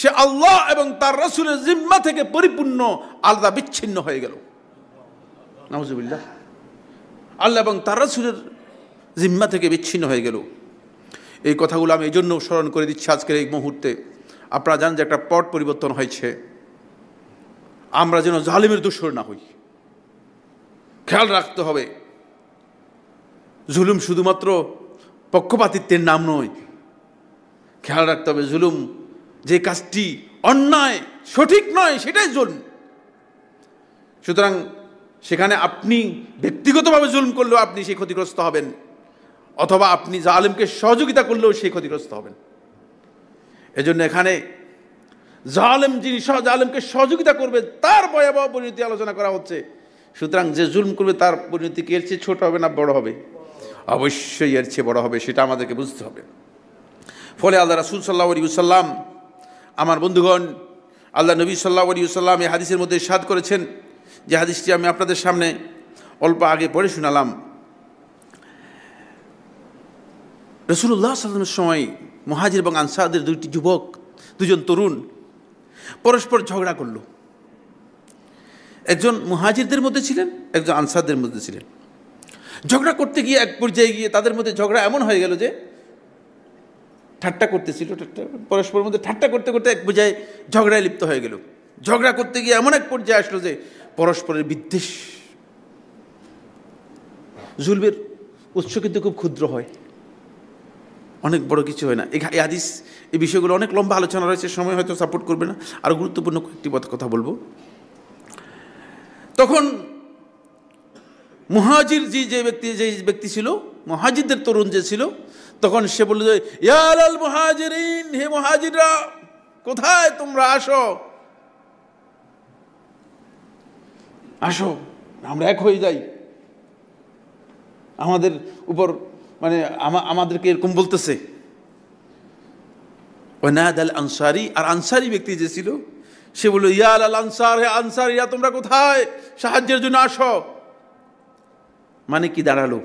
সে আল্লাহ এবং তার রাসূলের জিম্মা থেকে পরিপূর্ণ আলাদা বিচ্ছিন্ন হয়ে গেল। নাউযুবিল্লাহ, আল্লাহ এবং তার রাসূলের জিম্মা থেকে বিচ্ছিন্ন হয়ে গেল। এই কথাগুলো আমি এই জন্য স্মরণ করে দিচ্ছি আজকের এই মুহূর্তে। আপনারা জানেন যে একটা পট পরিবর্তন হয়েছে, আমরা যেন জালিমের দোসর না হই, খেয়াল রাখতে হবে। জুলুম শুধুমাত্র পক্ষপাতিত্বের নাম নয়, খেয়াল রাখতে হবে, জুলুম যে কাজটি অন্যায়, সঠিক নয়, সেটাই জুলুম। সুতরাং সেখানে আপনি ব্যক্তিগতভাবে জুলুম করলেও আপনি সেই ক্ষতিগ্রস্ত হবেন, অথবা আপনি জালেমকে সহযোগিতা করলেও সেই ক্ষতিগ্রস্ত হবেন। এজন্য এখানে যিনি জালেমকে সহযোগিতা করবে তার ভয়াবহ পরিণতি আলোচনা করা হচ্ছে। সুতরাং যে জুলুম করবে তার পরিণতি কি এর চেয়ে ছোট হবে না বড় হবে? অবশ্যই এর চেয়ে বড় হবে, সেটা আমাদেরকে বুঝতে হবে। ফলে আল্লাহ রাসূল সাল্লাল্লাহু আলাইহি ওয়াসাল্লাম, আমার বন্ধুগণ, আল্লাহ নবী সাল্লাল্লাহু আলাইহি ওয়াসাল্লাম এই হাদিসের মধ্যে ইরশাদ করেছেন, যে হাদিসটি আমি আপনাদের সামনে অল্প আগে পড়ে শোনালাম। রাসূলুল্লাহ সাল্লাল্লাহু আলাইহি ওয়াসাল্লামের সময় মুহাজির এবং আনসারদের দুজন তরুণ পরস্পর ঝগড়া করলো। একজন মুহাজিরদের মধ্যে ছিলেন, একজন আনসারদের মধ্যে ছিলেন। ঝগড়া করতে গিয়ে এক পর্যায়ে গিয়ে তাদের মধ্যে ঝগড়া এমন হয়ে গেল যে ঠাট্টা করতেছিল, পরস্পরের মধ্যে ঠাট্টা করতে করতে এক পর্যায়ে ঝগড়ায় লিপ্ত হয়ে গেল। ঝগড়া করতে গিয়ে এমন এক পর্যায়ে আসলো যে পরস্পরের বিদ্বেষ। জুলমের উৎস কিন্তু খুব ক্ষুদ্র হয়, অনেক বড় কিছু হয় না। এই হাদিস, এই বিষয়গুলো অনেক লম্বা আলোচনা রয়েছে, সময় হয়তো সাপোর্ট করবে না। আরও গুরুত্বপূর্ণ কয়েকটি কথা বলবো। তখন মুহাজির যে ব্যক্তি ছিল, মুহাজিরদের তরুণ যে ছিল, তখন সে বলল যে ইয়া আল মুহাজিরিন, হে মুহাজিররা, কোথায় তোমরা? আসো আসো, আমরা এক হয়ে যাই। আমাদের উপর মানে আমাদেরকে এরকম বলতেছে। ওয়ানাদাল আনসারি, আর আনসারি ব্যক্তি যে ছিল সে বলল ইয়া আল আনসার, হে আনসারিরা, তোমরা কোথায়? সাহায্যের জন্য আসো। মানে কি দাঁড়ালো?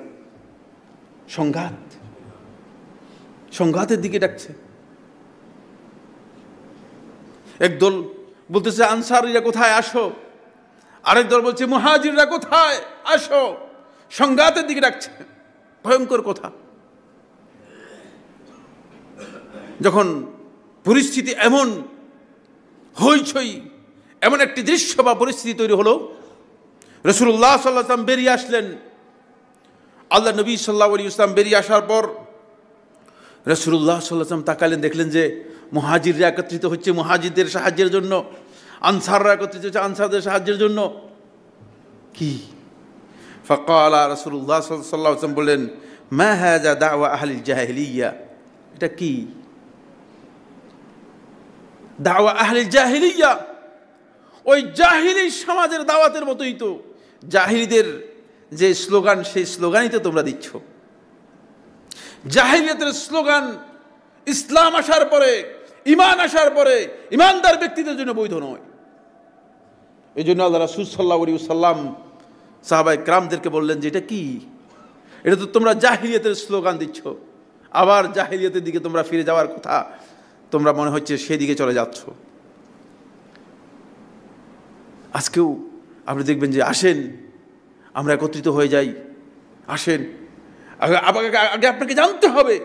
সংঘাতের দিকে ডাকছে। একদল বলতেছে আনসারিরা কোথায়? আসো। আরেক দল বলছে মুহাজিররা কোথায়? আসো। সংঘাতের দিকে ডাকছে। ভয়ঙ্কর কথা। যখন পরিস্থিতি এমন হইচই, এমন একটি দৃশ্য বা পরিস্থিতি তৈরি হলো, রাসূলুল্লাহ সাল্লাল্লাহু আলাইহি ওয়াসাল্লাম বেরিয়ে আসলেন। আল্লাহ নবী সাল্লাল্লাহু আলাইহি ওয়াসাল্লাম বেরিয়ে আসার পর রাসূলুল্লাহ সাল্লাল্লাহু আলাইহি ওয়াসাল্লাম তাকালেন, দেখলেন যে মুহাজিররা একত্রিত হচ্ছে মুহাজিরদের সাহায্যের জন্য, আনসাররা একত্রিত হচ্ছে আনসারদের সাহায্যের জন্য। কি? ফাকালা রাসূলুল্লাহ সাল্লাল্লাহু আলাইহি ওয়াসাল্লাম বললেন, মা হাযা দাওয়া আহলিল জাহিলিয়া। এটা কি? দাওয়া আহলিল জাহিলিয়া, ওই জাহিলি সমাজের দাওয়াতের মতোই তো। জাহিলিদের যে স্লোগান, সেই স্লোগানই তো তোমরা দিচ্ছ। জাহিলিয়াতের স্লোগান ইসলাম আসার পরে, ঈমান আসার পরে ঈমানদার ব্যক্তিদের জন্য বৈধ নয়। এই জন্য আল্লাহ রাসূল সাল্লাল্লাহু আলাইহি ওয়াসাল্লাম সাহাবায়ে কেরামদেরকে বললেন যে এটা কি? এটা তো তোমরা জাহিলিয়াতের স্লোগান দিচ্ছ, আবার জাহিলিয়াতের দিকে তোমরা ফিরে যাওয়ার কথা, তোমরা মনে হচ্ছে সেদিকে চলে যাচ্ছ। আজকেও আপনি দেখবেন যে আসেন আমরা একত্রিত হয়ে যাই, আসেন। আগে আপনাকে জানতে হবে,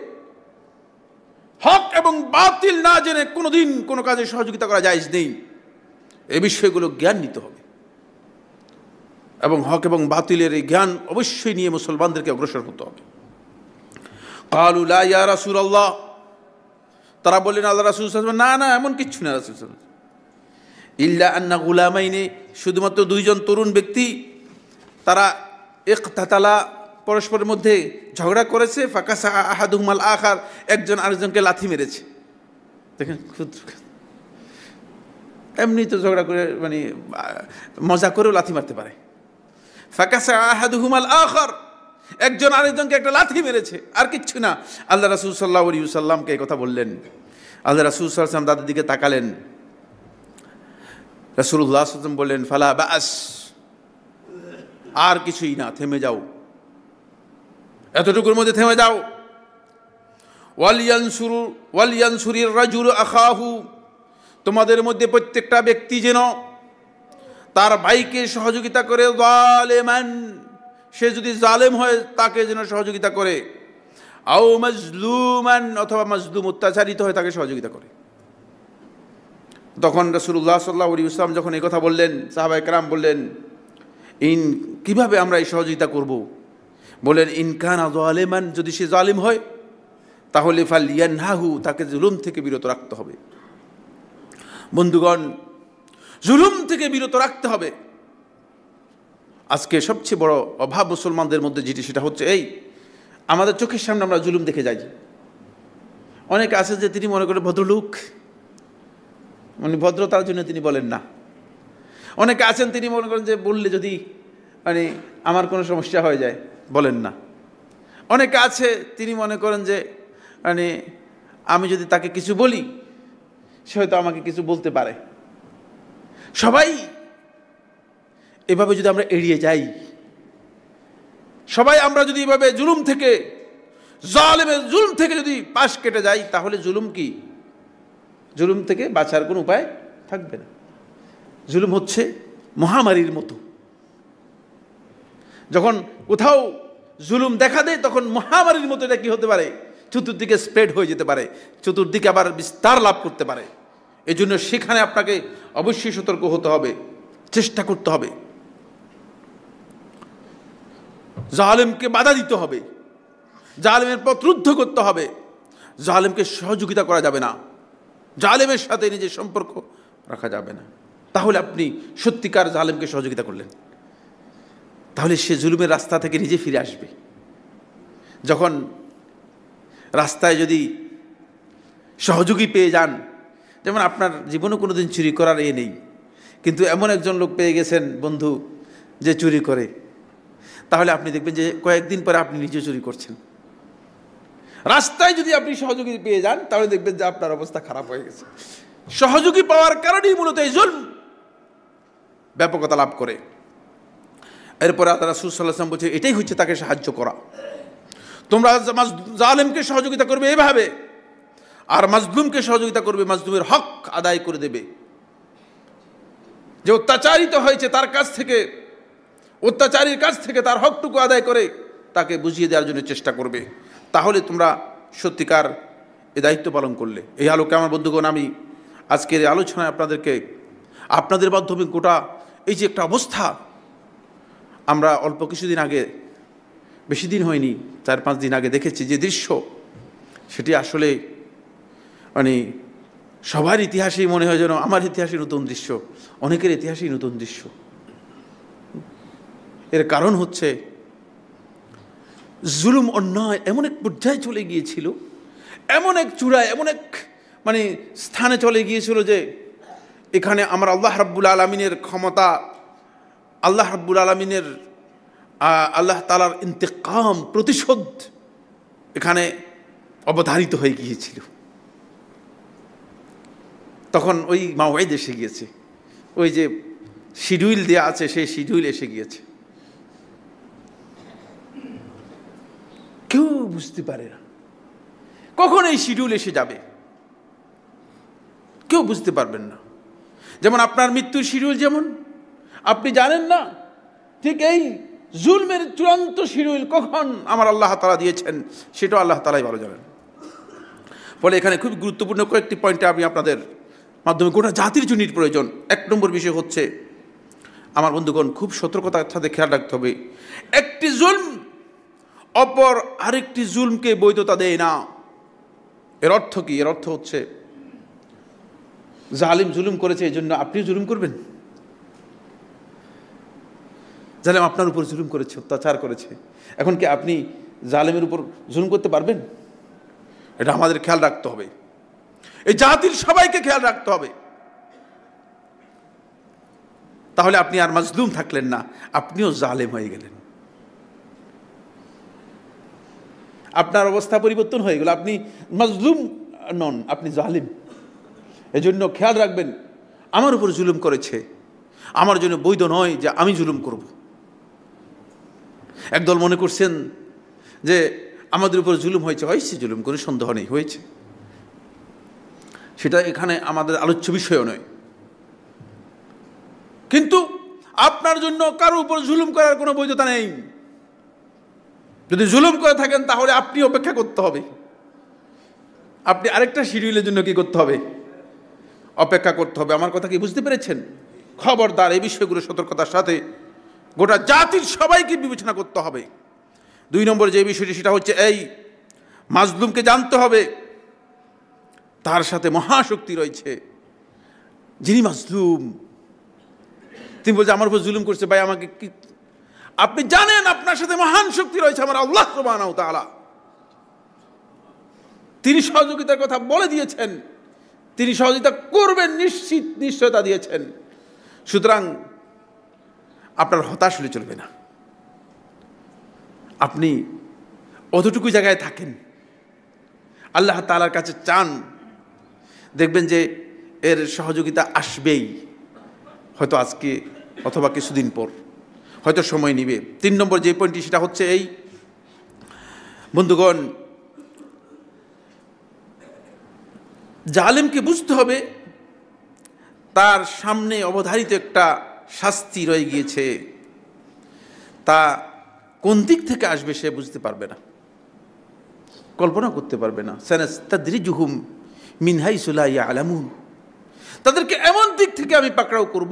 হক এবং বাতিল না জেনে কোনোদিন কোনো কাজে সহযোগিতা করা জায়েজ নেই। এই বিষয়গুলো জ্ঞান নিতে হবে, এবং হক এবং বাতিলের এই জ্ঞান অবশ্যই নিয়ে মুসলমানদেরকে অগ্রসর হতে হবে। ক্বালু লা ইয়া রাসূলুল্লাহ, তারা বললেন আল্লাহ রাসূল সাল্লাল্লাহু আলাইহি ওয়াসাল্লাম, না এমন কিচ্ছু না রাসূল সাল্লাল্লাহু আলাইহি ওয়াসাল্লাম, ইল্লা আন্না গুলামাইনি, শুধুমাত্র দুইজন তরুণ ব্যক্তি তারা ইকতাতালা, পরস্পরের মধ্যে ঝগড়া করেছে। ফাকাসা আহাদুহুমাল আখার, একজন আরেকজনকে লাথি মেরেছে। দেখেন, এমনি তো ঝগড়া করে মানে মজা করেও লাথি মারতে পারে। ফাকাসা আহাদুহুমাল আখার, একজন আরেকজনকে একটা লাথি মেরেছে, আর কিচ্ছু না। আল্লাহ রাসূল সাল্লাল্লাহু আলাইহি ওয়াসাল্লামকে এই কথা বললেন। আল্লাহ রাসূল সাল্লাল্লাহু আলাইহি ওয়াসাল্লাম তাদের দিকে তাকালেন। রাসূলুল্লাহ সাল্লাল্লাহু আলাইহি ওয়াসাল্লাম বললেন, ফালা বাস, আর কিছুই না, থেমে যাও, এতটুকুর মধ্যে থেমে যাও। ওয়ালিয়ানসুরির রাজুলু আখাহু, তোমাদের মধ্যে প্রত্যেকটা ব্যক্তি যেন তার ভাইকে সহযোগিতা করে। যালিমান, সে যদি জালেম হয় তাকে যেন সহযোগিতা করে। আও মাজলুমান, অথবা মাজলুম অত্যাচারিত হয় তাকে সহযোগিতা করে। তখন রাসূলুল্লাহ সাল্লাল্লাহু আলাইহি ওয়াসাল্লাম যখন এই কথা বললেন, সাহাবায়ে কেরাম বললেন, কিভাবে আমরা এই সহযোগিতা করব? বলেন, ইন কানা যালিমান, যদি সে জালিম হয়, তাহলে ফালিয়ানহাহু, তাকে জুলুম থেকে বিরত রাখতে হবে। বন্ধুগণ, জুলুম থেকে বিরত রাখতে হবে। আজকে সবচেয়ে বড় অভাব মুসলমানদের মধ্যে যেটি, সেটা হচ্ছে এই, আমাদের চোখের সামনে আমরা জুলুম দেখে যাই। অনেকে আছে যে তিনি মনে করেন ভদ্রলোক, মানে ভদ্রতার জন্য তিনি বলেন না। অনেকে আছেন তিনি মনে করেন যে বললে যদি মানে আমার কোনো সমস্যা হয়ে যায়, বলেন না। অনেকে আছে তিনি মনে করেন যে মানে আমি যদি তাকে কিছু বলি সে হয়তো আমাকে কিছু বলতে পারে। সবাই এভাবে যদি আমরা এড়িয়ে যাই, সবাই আমরা যদি এভাবে জুলুম থেকে, জালেমের জুলুম থেকে যদি পাশ কেটে যাই, তাহলে জুলুম কি, জুলুম থেকে বাঁচার কোনো উপায় থাকবে না। জুলুম হচ্ছে মহামারীর মতো। যখন কোথাও জুলুম দেখা দেয় তখন মহামারীর মতো এটা কি হতে পারে, চতুর্দিকে স্প্রেড হয়ে যেতে পারে, চতুর্দিকে আবার বিস্তার লাভ করতে পারে। এই জন্য সেখানে আপনাকে অবশ্যই সতর্ক হতে হবে, চেষ্টা করতে হবে, জালেমকে বাধা দিতে হবে, জালেমের পথ রুদ্ধ করতে হবে। জালেমকে সহযোগিতা করা যাবে না, জালেমের সাথে নিজের সম্পর্ক রাখা যাবে না। তাহলে আপনি সত্যিকার জালেমকে সহযোগিতা করলেন, তাহলে সে জুলুমের রাস্তা থেকে নিজে ফিরে আসবে। যখন রাস্তায় যদি সহযোগী পেয়ে যান, যেমন আপনার জীবনে কোনো দিন চুরি করার নেই, কিন্তু এমন একজন লোক পেয়ে গেছেন বন্ধু যে চুরি করে, তাহলে আপনি দেখবেন যে কয়েকদিন পরে আপনি নিজে চুরি করছেন। রাস্তায় যদি আপনি সহযোগী পেয়ে যান, তাহলে দেখবেন যে আপনার অবস্থা খারাপ হয়ে গেছে। সহযোগী পাওয়ার কারণেই মূলত এই জুলম ব্যাপকতা লাভ করে। এরপরে আল্লাহ রাসূল সাল্লাল্লাহু আলাইহি ওয়াসাল্লাম বলছে, এটাই হচ্ছে তাকে সাহায্য করা। তোমরা জালেমকে সহযোগিতা করবে এভাবে, আর মাজলুমকে সহযোগিতা করবে, মাজলুমের হক আদায় করে দেবে। যে অত্যাচারিত হয়েছে তার কাছ থেকে, অত্যাচারীর কাছ থেকে তার হকটুকু আদায় করে তাকে বুঝিয়ে দেওয়ার জন্য চেষ্টা করবে। তাহলে তোমরা সত্যিকার এ দায়িত্ব পালন করলে। এই আলোকে আমার বন্ধুগণ, আমি আজকের এই আলোচনায় আপনাদের মাধ্যমে গোটা এই যে একটা অবস্থা, আমরা অল্প কিছুদিন আগে, বেশি দিন হয়নি, 4-5 দিন আগে দেখেছি যে দৃশ্য, সেটি আসলে মানে সবার ইতিহাসেই মনে হয় যেন আমার ইতিহাসে নতুন দৃশ্য, অনেকের ইতিহাসেই নতুন দৃশ্য। এর কারণ হচ্ছে জুলুম, অন্যায় এমন এক পর্যায়ে চলে গিয়েছিল, এমন এক চূড়ায়, এমন এক মানে স্থানে চলে গিয়েছিল যে এখানে আমার আল্লাহ রাব্বুল আলামিনের ক্ষমতা, আল্লাহ রাব্বুল আলামিনের আল্লাহ তাআলার ইন্তেকাম, প্রতিশোধ এখানে অবধারিত হয়ে গিয়েছিল। তখন ওই মাওয়াইদ এসে গিয়েছে, ওই যে শিডিউল দেওয়া আছে সেই শিডিউল এসে গিয়েছে। কেউ বুঝতে পারে না কখন এই শিডিউল এসে যাবে, কেউ বুঝতে পারবেন না। যেমন আপনার মৃত্যুর শিডিউল যেমন আপনি জানেন না, ঠিক এই জুলমের চূড়ান্ত শিডিউল কখন আমার আল্লাহ তাআলা দিয়েছেন সেটাও আল্লাহ তাআলাই ভালো জানেন। ফলে এখানে খুব গুরুত্বপূর্ণ কয়েকটি পয়েন্টে আমি আপনাদের মাধ্যমে গোটা জাতির জন্য প্রয়োজন। 1 নম্বর বিষয় হচ্ছে, আমার বন্ধুগণ খুব সতর্কতার সাথে খেয়াল রাখতে হবে, একটি জুলম অপর আরেকটি জুলমকে বৈধতা দেয় না। এর অর্থ কি? এর অর্থ হচ্ছে জালিম জুলুম করেছে, এই জন্য আপনি জুলুম করবেন। জালিম আপনার উপর জুলুম করেছে, অত্যাচার করেছে, এখন কি আপনি জালিমের উপর জুলুম করতে পারবেন? এটা আমাদের খেয়াল রাখতে হবে, এই জাতির সবাইকে খেয়াল রাখতে হবে। তাহলে আপনি আর মাজলুম থাকলেন না, আপনিও জালেম হয়ে গেলেন। আপনার অবস্থা পরিবর্তন হয়ে গেল, আপনি মাজলুম নন, আপনি জালিম। এজন্য খেয়াল রাখবেন, আমার উপর জুলুম করেছে, আমার জন্য বৈধ নয় যে আমি জুলুম করব। একদল মনে করছেন যে আমাদের উপর জুলুম হয়েছে, হয়েছে জুলুম, কোনো সন্দেহ নেই, হয়েছে, সেটা এখানে আমাদের আলোচ্য বিষয় নয়। কিন্তু আপনার জন্য কারো উপর জুলুম করার কোনো বৈধতা নেই। যদি জুলুম করে থাকেন তাহলে আপনি অপেক্ষা করতে হবে, আপনি আরেকটা শিডিউলের জন্য কি করতে হবে? অপেক্ষা করতে হবে। আমার কথা কি বুঝতে পেরেছেন? খবরদার, এই বিষয়গুলো সতর্কতার সাথে গোটা জাতির সবাইকে বিবেচনা করতে হবে। 2 নম্বর যে বিষয়টি, সেটা হচ্ছে এই মাজলুমকে জানতে হবে তার সাথে মহাশক্তি রয়েছে। যিনি মাজলুম তিনি বলছে আমার উপর জুলুম করছে, ভাই আমাকে কি, আপনি জানেন আপনার সাথে মহান শক্তি রয়েছে আমার আল্লাহ সুবহানাহু ওয়া তাআলা। তিনি সহযোগিতার কথা বলে দিয়েছেন, তিনি সহযোগিতা করবেন নিশ্চয়তা দিয়েছেন। সুতরাং আপনার হতাশ হলে চলবে না। আপনি অতটুকু জায়গায় থাকেন, আল্লাহ তাআলার কাছে চান, দেখবেন যে এর সহযোগিতা আসবেই, হয়তো আজকে অথবা কিছুদিন পর, হয়তো সময় নিবে। 3 নম্বর যে পয়েন্টটি সেটা হচ্ছে এই, বন্ধুগণ, জালেমকে বুঝতে হবে তার সামনে অবধারিত একটা শাস্তি রয়ে গিয়েছে, তা কোন দিক থেকে আসবে সে বুঝতে পারবে না, কল্পনা করতে পারবে না। সানাস্তাদরিজুহুম মিন হাইসু লা ইয়ালামুন, তাদেরকে এমন দিক থেকে আমি পাকড়াও করব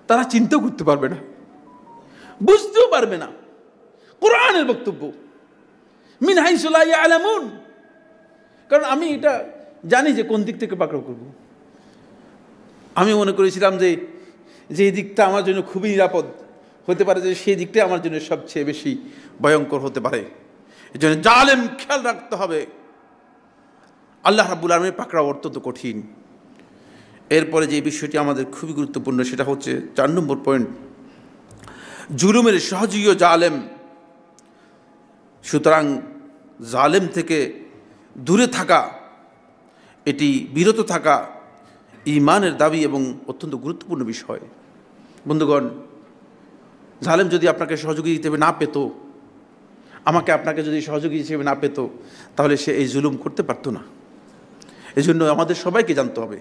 তারা চিন্তাও করতে পারবে না, বুঝতেও পারবে না। কোরআনের বক্তব্য মিন হাইসু লা ইয়ালামুন, কারণ আমি এটা জানি যে কোন দিক থেকে পাকড়াও করব। আমি মনে করেছিলাম যে যে দিকটা আমার জন্য খুবই নিরাপদ হতে পারে, যে সেই দিকটাই আমার জন্য সবচেয়ে বেশি ভয়ঙ্কর হতে পারে। এই জন্য জালেম খেয়াল রাখতে হবে, আল্লাহ রাব্বুল আলামিনের পাকড়াও অত্যন্ত কঠিন। এরপরে যে বিষয়টি আমাদের খুবই গুরুত্বপূর্ণ সেটা হচ্ছে 4 নম্বর পয়েন্ট, জুলুমের সহযোগী জালেম। সুতরাং জালেম থেকে দূরে থাকা, এটি বিরত থাকা ঈমানের দাবি এবং অত্যন্ত গুরুত্বপূর্ণ বিষয়। বন্ধুগণ, জালেম যদি আপনাকে সহযোগী হিসেবে না পেত, আমাকে আপনাকে যদি সহযোগী হিসেবে না পেত, তাহলে সে এই জুলুম করতে পারত না। এই জন্য আমাদের সবাইকে জানতে হবে,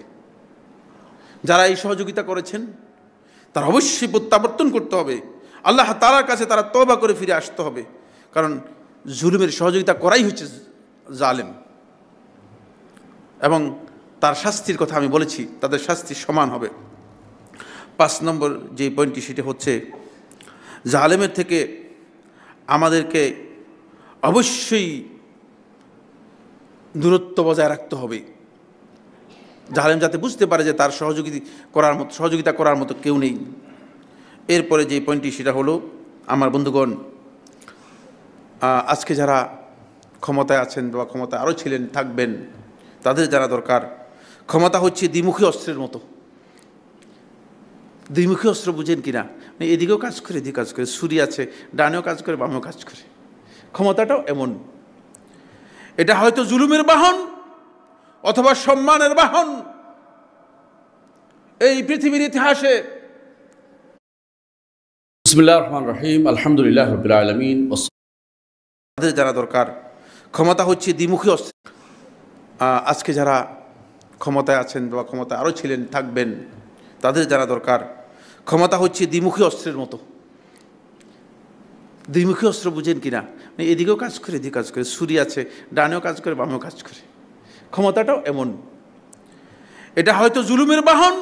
যারা এই সহযোগিতা করেছেন তারা অবশ্যই প্রত্যাবর্তন করতে হবে, আল্লাহ তাআলার কাছে তারা তওবা করে ফিরে আসতে হবে, কারণ জুলুমের সহযোগিতা করাই হচ্ছে জালেম। এবং তার শাস্তির কথা আমি বলেছি, তাদের শাস্তি সমান হবে। 5 নম্বর যে পয়েন্টটি সেটি হচ্ছে, জালেমের থেকে আমাদেরকে অবশ্যই দূরত্ব বজায় রাখতে হবে, জালেম যাতে বুঝতে পারে যে তার সহযোগিতা করার মতো কেউ নেই। এরপরে যে পয়েন্টটি সেটা হলো, আমার বন্ধুগণ, আজকে যারা ক্ষমতায় আছেন বা ক্ষমতায় আরও ছিলেন, থাকবেন, তাদের জানা দরকার ক্ষমতা হচ্ছে দ্বিমুখী অস্ত্রের মতো। দ্বিমুখী অস্ত্র বুঝেন কিনা, এদিকেও কাজ করে এদিকে কাজ করে, ছুরি আছে ডানেও কাজ করে বামেও কাজ করে। ক্ষমতাটাও এমন, এটা হয়তো জুলুমের বাহন অথবা সম্মানের বাহন। এই পৃথিবীর ইতিহাসে বিসমিল্লাহির রহমানির রহিম, আলহামদুলিল্লাহ রাব্বিল আলামিন। তাদের জানা দরকার ক্ষমতা হচ্ছে দ্বিমুখী অস্ত্র। আজকে যারা ক্ষমতায় আছেন বা ক্ষমতায় আরও ছিলেন, থাকবেন, তাদের জানা দরকার ক্ষমতা হচ্ছে দ্বিমুখী অস্ত্রের মতো। দ্বিমুখী অস্ত্র বুঝেন কিনা, এদিকেও কাজ করে এদিকে কাজ করে, ছুরি আছে ডানেও কাজ করে বামেও কাজ করে। ক্ষমতাটাও এমন, এটা হয়তো জুলুমের বাহন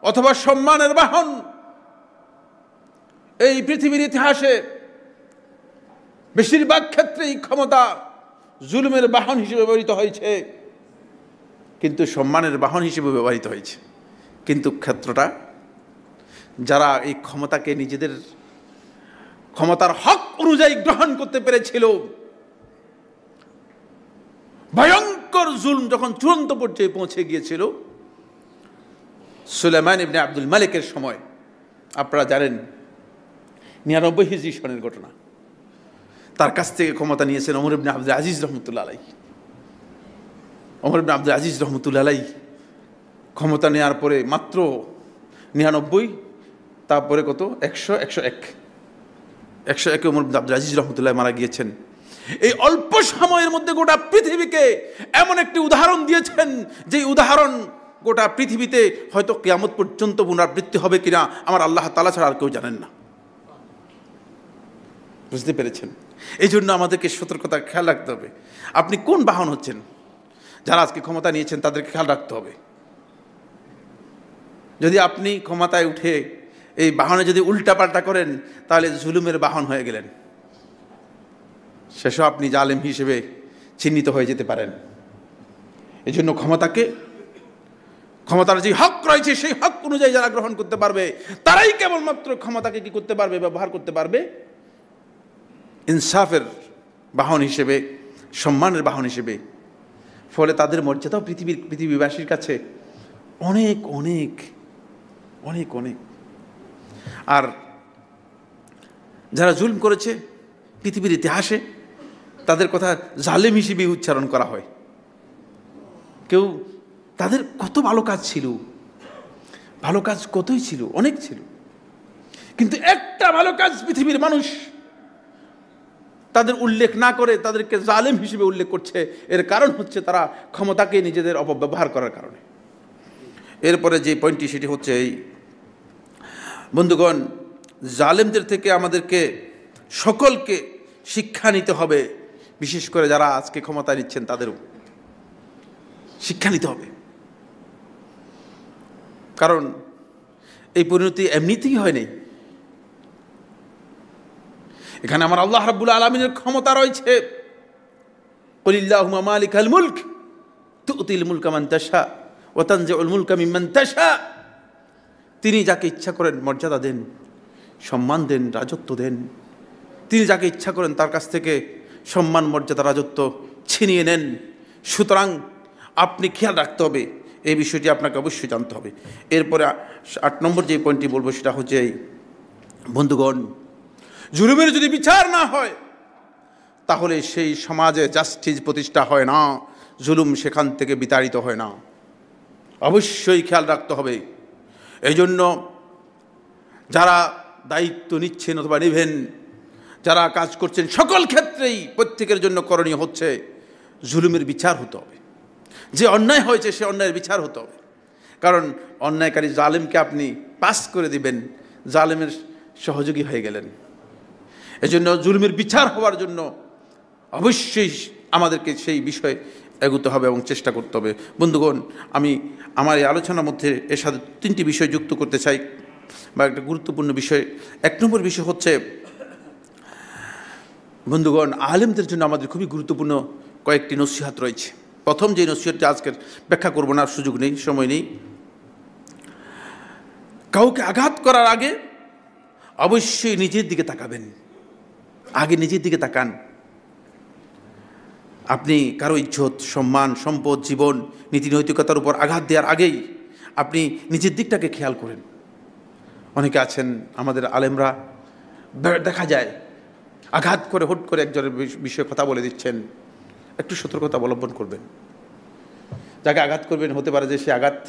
অথবা সম্মানের বাহন। এই পৃথিবীর ইতিহাসে বেশিরভাগ ক্ষেত্রেই ক্ষমতা জুলুমের বাহন হিসেবে ব্যবহৃত হয়েছে, কিন্তু সম্মানের বাহন হিসেবে ব্যবহৃত হয়েছে। কিন্তু ক্ষেত্রটা যারা এই ক্ষমতাকে নিজেদের ক্ষমতার হক অনুযায়ী গ্রহণ করতে পেরেছিল, ভয়ঙ্কর জুলম যখন চূড়ান্ত পর্যায়ে পৌঁছে গিয়েছিল, সুলাইমান ইবনে আব্দুল মালিকের সময়, আপনারা জানেন 99 হিজরি সনের ঘটনা। তার কাছ থেকে ক্ষমতা নিয়েছেন ওমর ইবনে আব্দুল আজিজ রহমতুল্লাহ আলাইহি। ওমর ইবনে আব্দুল আজিজ রহমতুল্লাহ আলাইহি ক্ষমতা নেওয়ার পরে মাত্র 99, তারপরে কত 101 ওমর ইবনে আব্দুল আজিজ রহমতুল্লাহ মারা গিয়েছেন। এই অল্প সময়ের মধ্যে গোটা পৃথিবীকে এমন একটি উদাহরণ দিয়েছেন, যে উদাহরণ গোটা পৃথিবীতে হয়তো কিয়ামত পর্যন্ত পুনরাবৃত্তি হবে কিনা আমার আল্লাহ তাআলা ছাড়া আর কেউ জানেন না। বুঝতে পেরেছেন? এই জন্য আমাদেরকে সতর্কতা খেয়াল রাখতে হবে। আপনি কোন বাহন হচ্ছেন? যারা আজকে ক্ষমতা নিয়েছেন তাদেরকে খেয়াল রাখতে হবে। যদি আপনি ক্ষমতায় উঠে এই বাহনে যদি উল্টাপাল্টা করেন, তাহলে জুলুমের বাহন হয়ে গেলেন। শেষও আপনি জালেম হিসেবে চিহ্নিত হয়ে যেতে পারেন। এজন্য ক্ষমতার যে হক রয়েছে সেই হক অনুযায়ী যারা গ্রহণ করতে পারবে তারাই কেবলমাত্র ক্ষমতাকে কি করতে পারবে, ব্যবহার করতে পারবে ইনসাফের বাহন হিসেবে, সম্মানের বাহন হিসেবে। ফলে তাদের মর্যাদাও পৃথিবীবাসীর কাছে অনেক অনেক অনেক অনেক। আর যারা জুলম করেছে পৃথিবীর ইতিহাসে তাদের কথা জালেম হিসেবে উচ্চারণ করা হয়। কেউ তাদের কত ভালো কাজ ছিল, ভালো কাজ কতই ছিল, অনেক ছিল, কিন্তু একটা ভালো কাজ পৃথিবীর মানুষ তাদের উল্লেখ না করে তাদেরকে জালেম হিসেবে উল্লেখ করছে। এর কারণ হচ্ছে তারা ক্ষমতাকে নিজেদের অপব্যবহার করার কারণে। এরপরে যে পয়েন্টটি সেটি হচ্ছে এই, বন্ধুগণ, জালেমদের থেকে আমাদেরকে সকলকে শিক্ষা নিতে হবে, বিশেষ করে যারা আজকে ক্ষমতা নিচ্ছেন তাদেরও শিক্ষা নিতে হবে। কারণ এই পরিণতি এমনিতেই হয়নি। এখানে আমার আল্লাহ রাব্বুল আলামিনের ক্ষমতা রয়েছে। কুলিল্লাহুম্মা মালিকাল মুলক তুতিল মুলকা মান তাশা ওয়া তানজিউল মুলকা মিম্মান তাশা। তিনি যাকে ইচ্ছা করেন মর্যাদা দেন, সম্মান দেন, রাজত্ব দেন। তিনি যাকে ইচ্ছা করেন তার কাছ থেকে সম্মান, মর্যাদা, রাজত্ব ছিনিয়ে নেন। সুতরাং আপনি খেয়াল রাখতে হবে, এই বিষয়টি আপনাকে অবশ্যই জানতে হবে। এরপরে 8 নম্বর যে পয়েন্টটি বলবো সেটা হচ্ছে এই, বন্ধুগণ, জুলুমের যদি বিচার না হয় তাহলে সেই সমাজে জাস্টিস প্রতিষ্ঠা হয় না, জুলুম সেখান থেকে বিতাড়িত হয় না। অবশ্যই খেয়াল রাখতে হবে। এই জন্য যারা দায়িত্ব নিচ্ছেন অথবা নেবেন, যারা কাজ করছেন, সকল ক্ষেত্রেই প্রত্যেকের জন্য করণীয় হচ্ছে জুলুমের বিচার হতে হবে। যে অন্যায় হয়েছে সে অন্যায়ের বিচার হতে হবে। কারণ অন্যায়কারী জালেমকে আপনি পাস করে দিবেন, জালেমের সহযোগী হয়ে গেলেন। এজন্য জুলুমের বিচার হওয়ার জন্য অবশ্যই আমাদেরকে সেই বিষয়ে এগোতে হবে এবং চেষ্টা করতে হবে। বন্ধুগণ, আমি আমার এই আলোচনার মধ্যে এর সাথে 3টি বিষয় যুক্ত করতে চাই, বা একটা গুরুত্বপূর্ণ বিষয়। 1 নম্বর বিষয় হচ্ছে, বন্ধুগণ, আলেমদের জন্য আমাদের খুবই গুরুত্বপূর্ণ কয়েকটি নসিহত রয়েছে। প্রথম যে নসিহতটি আজকের ব্যাখ্যা করব না, সুযোগ নেই, সময় নেই। কাউকে আঘাত করার আগে অবশ্যই নিজের দিকে তাকাবেন। আগে নিজের দিকে তাকান। আপনি কারো ইজ্জত, সম্মান, সম্পদ, জীবন, নীতি নৈতিকতার উপর আঘাত দেওয়ার আগেই আপনি নিজের দিকটাকে খেয়াল করেন। অনেকে আছেন আমাদের আলেমরা, দেখা যায় আঘাত করে হুট করে একজনের বিষয়ে কথা বলে দিচ্ছেন। একটু সতর্কতা অবলম্বন করবেন। যাকে আঘাত করবেন হতে পারে যে সে আঘাত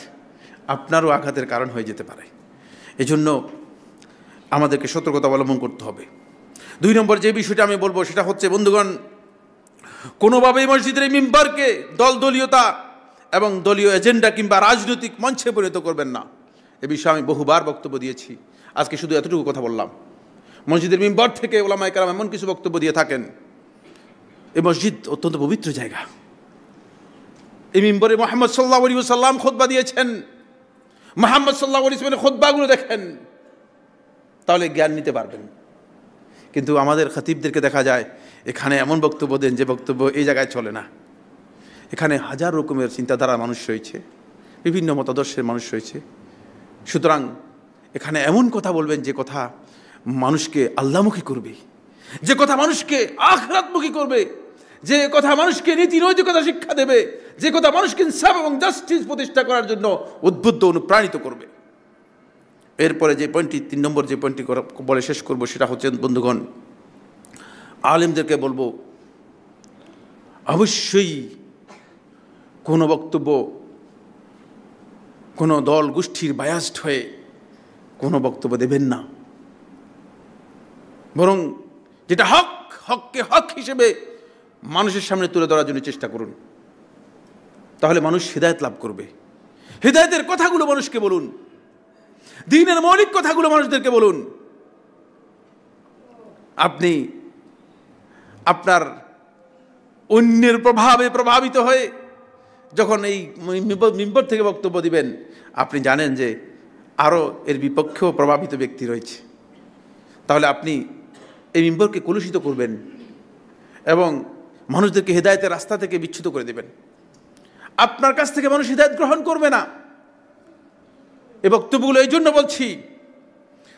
আপনারও আঘাতের কারণ হয়ে যেতে পারে। এজন্য আমাদেরকে সতর্কতা অবলম্বন করতে হবে। 2 নম্বর যে বিষয়টা আমি বলবো সেটা হচ্ছে, বন্ধুগণ, কোনোভাবেই মসজিদের এই মিম্বরকে দলীয়তা এবং দলীয় এজেন্ডা কিংবা রাজনৈতিক মঞ্চে পরিণত করবেন না। এ বিষয়ে আমি বহুবার বক্তব্য দিয়েছি, আজকে শুধু এতটুকু কথা বললাম। মসজিদের মিম্বর থেকে ওলামায়ে কেরাম এমন কিছু বক্তব্য দিয়ে থাকেন, এই মসজিদ অত্যন্ত পবিত্র জায়গা। এই মিম্বরে মুহাম্মদ সাল্লাল্লাহু আলাইহি ওয়াসাল্লাম খুতবা দিয়েছেন। মুহাম্মদ সাল্লাল্লাহু আলাইহি ওয়াসাল্লামের খুতবাগুলো দেখেন, তাহলে জ্ঞান নিতে পারবেন। কিন্তু আমাদের খতিবদেরকে দেখা যায় এখানে এমন বক্তব্য দেন যে বক্তব্য এই জায়গায় চলে না। এখানে হাজার রকমের চিন্তাধারার মানুষ রয়েছে, বিভিন্ন মতাদর্শের মানুষ রয়েছে। সুতরাং এখানে এমন কথা বলবেন যে কথা মানুষকে আল্লাহমুখী করবে, যে কথা মানুষকে আখিরাতমুখী করবে, যে কথা মানুষকে নীতি নৈতিকতা শিক্ষা দেবে, যে কথা মানুষকে ইনসাফ এবং জাস্টিস প্রতিষ্ঠা করার জন্য উদ্বুদ্ধ, অনুপ্রাণিত করবে। এরপরে যে পয়েন্টটি, 3 নম্বর যে পয়েন্টটি বলে শেষ করব সেটা হচ্ছে, বন্ধুগণ, আলেমদেরকে বলবো অবশ্যই কোনো বক্তব্য কোনো দল গোষ্ঠীর বায়াসড হয়ে কোনো বক্তব্য দেবেন না। বরং যেটা হক, হককে হক হিসেবে মানুষের সামনে তুলে ধরার জন্য চেষ্টা করুন। তাহলে মানুষ হিদায়াত লাভ করবে। হিদায়াতের কথাগুলো মানুষকে বলুন, দ্বীনের মৌলিক কথাগুলো মানুষদেরকে বলুন। আপনি আপনার অন্যের প্রভাবে প্রভাবিত হয়ে যখন এই মিম্বর থেকে বক্তব্য দিবেন, আপনি জানেন যে আরও এর বিপক্ষেও প্রভাবিত ব্যক্তি রয়েছে। তাহলে আপনি এই মিম্বরকে কলুষিত করবেন, এবং মানুষদেরকে হেদায়েতের রাস্তা থেকে বিচ্যুত করে দেবেন। আপনার কাছ থেকে মানুষ হেদায়েত গ্রহণ করবে না। এই বক্তব্যগুলো এই জন্য বলছি,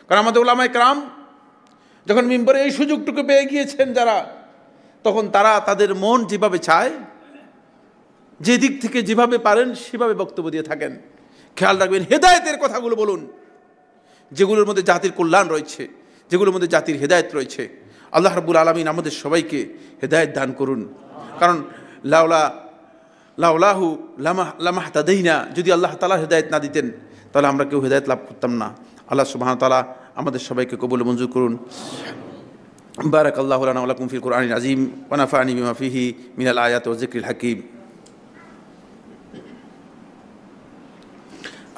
কারণ আমাদের উলামায়ে কেরাম যখন মিম্বরে এই সুযোগটুকু পেয়ে গিয়েছেন যারা, তখন তারা তাদের মন যেভাবে চায়, যে দিক থেকে যেভাবে পারেন সেভাবে বক্তব্য দিয়ে থাকেন। খেয়াল রাখবেন, হেদায়েতের কথাগুলো বলুন, যেগুলোর মধ্যে জাতির কল্যাণ রয়েছে, যেগুলোর মধ্যে জাতির হেদায়েত রয়েছে। আল্লাহ রাব্বুল আলামিন আমাদের সবাইকে হেদায়েত দান করুন। কারণ লাউলাহু লামাহতাদাইনা, যদি আল্লাহ তাআলা হেদায়েত না দিতেন তাহলে আমরা কেউ হেদায়েত লাভ করতাম না। আল্লাহ সুবহানাহু ওয়া তাআলা আমাদের সবাইকে কবুল মঞ্জুর করুন। বারাকাল্লাহু লানা ওয়া লাকুম ফিল কুরআনিল আযীম ওয়া নাফা'নি বিমা ফিহি মিনাল আয়াতি ওয়াজ যিকরিল হাকীম।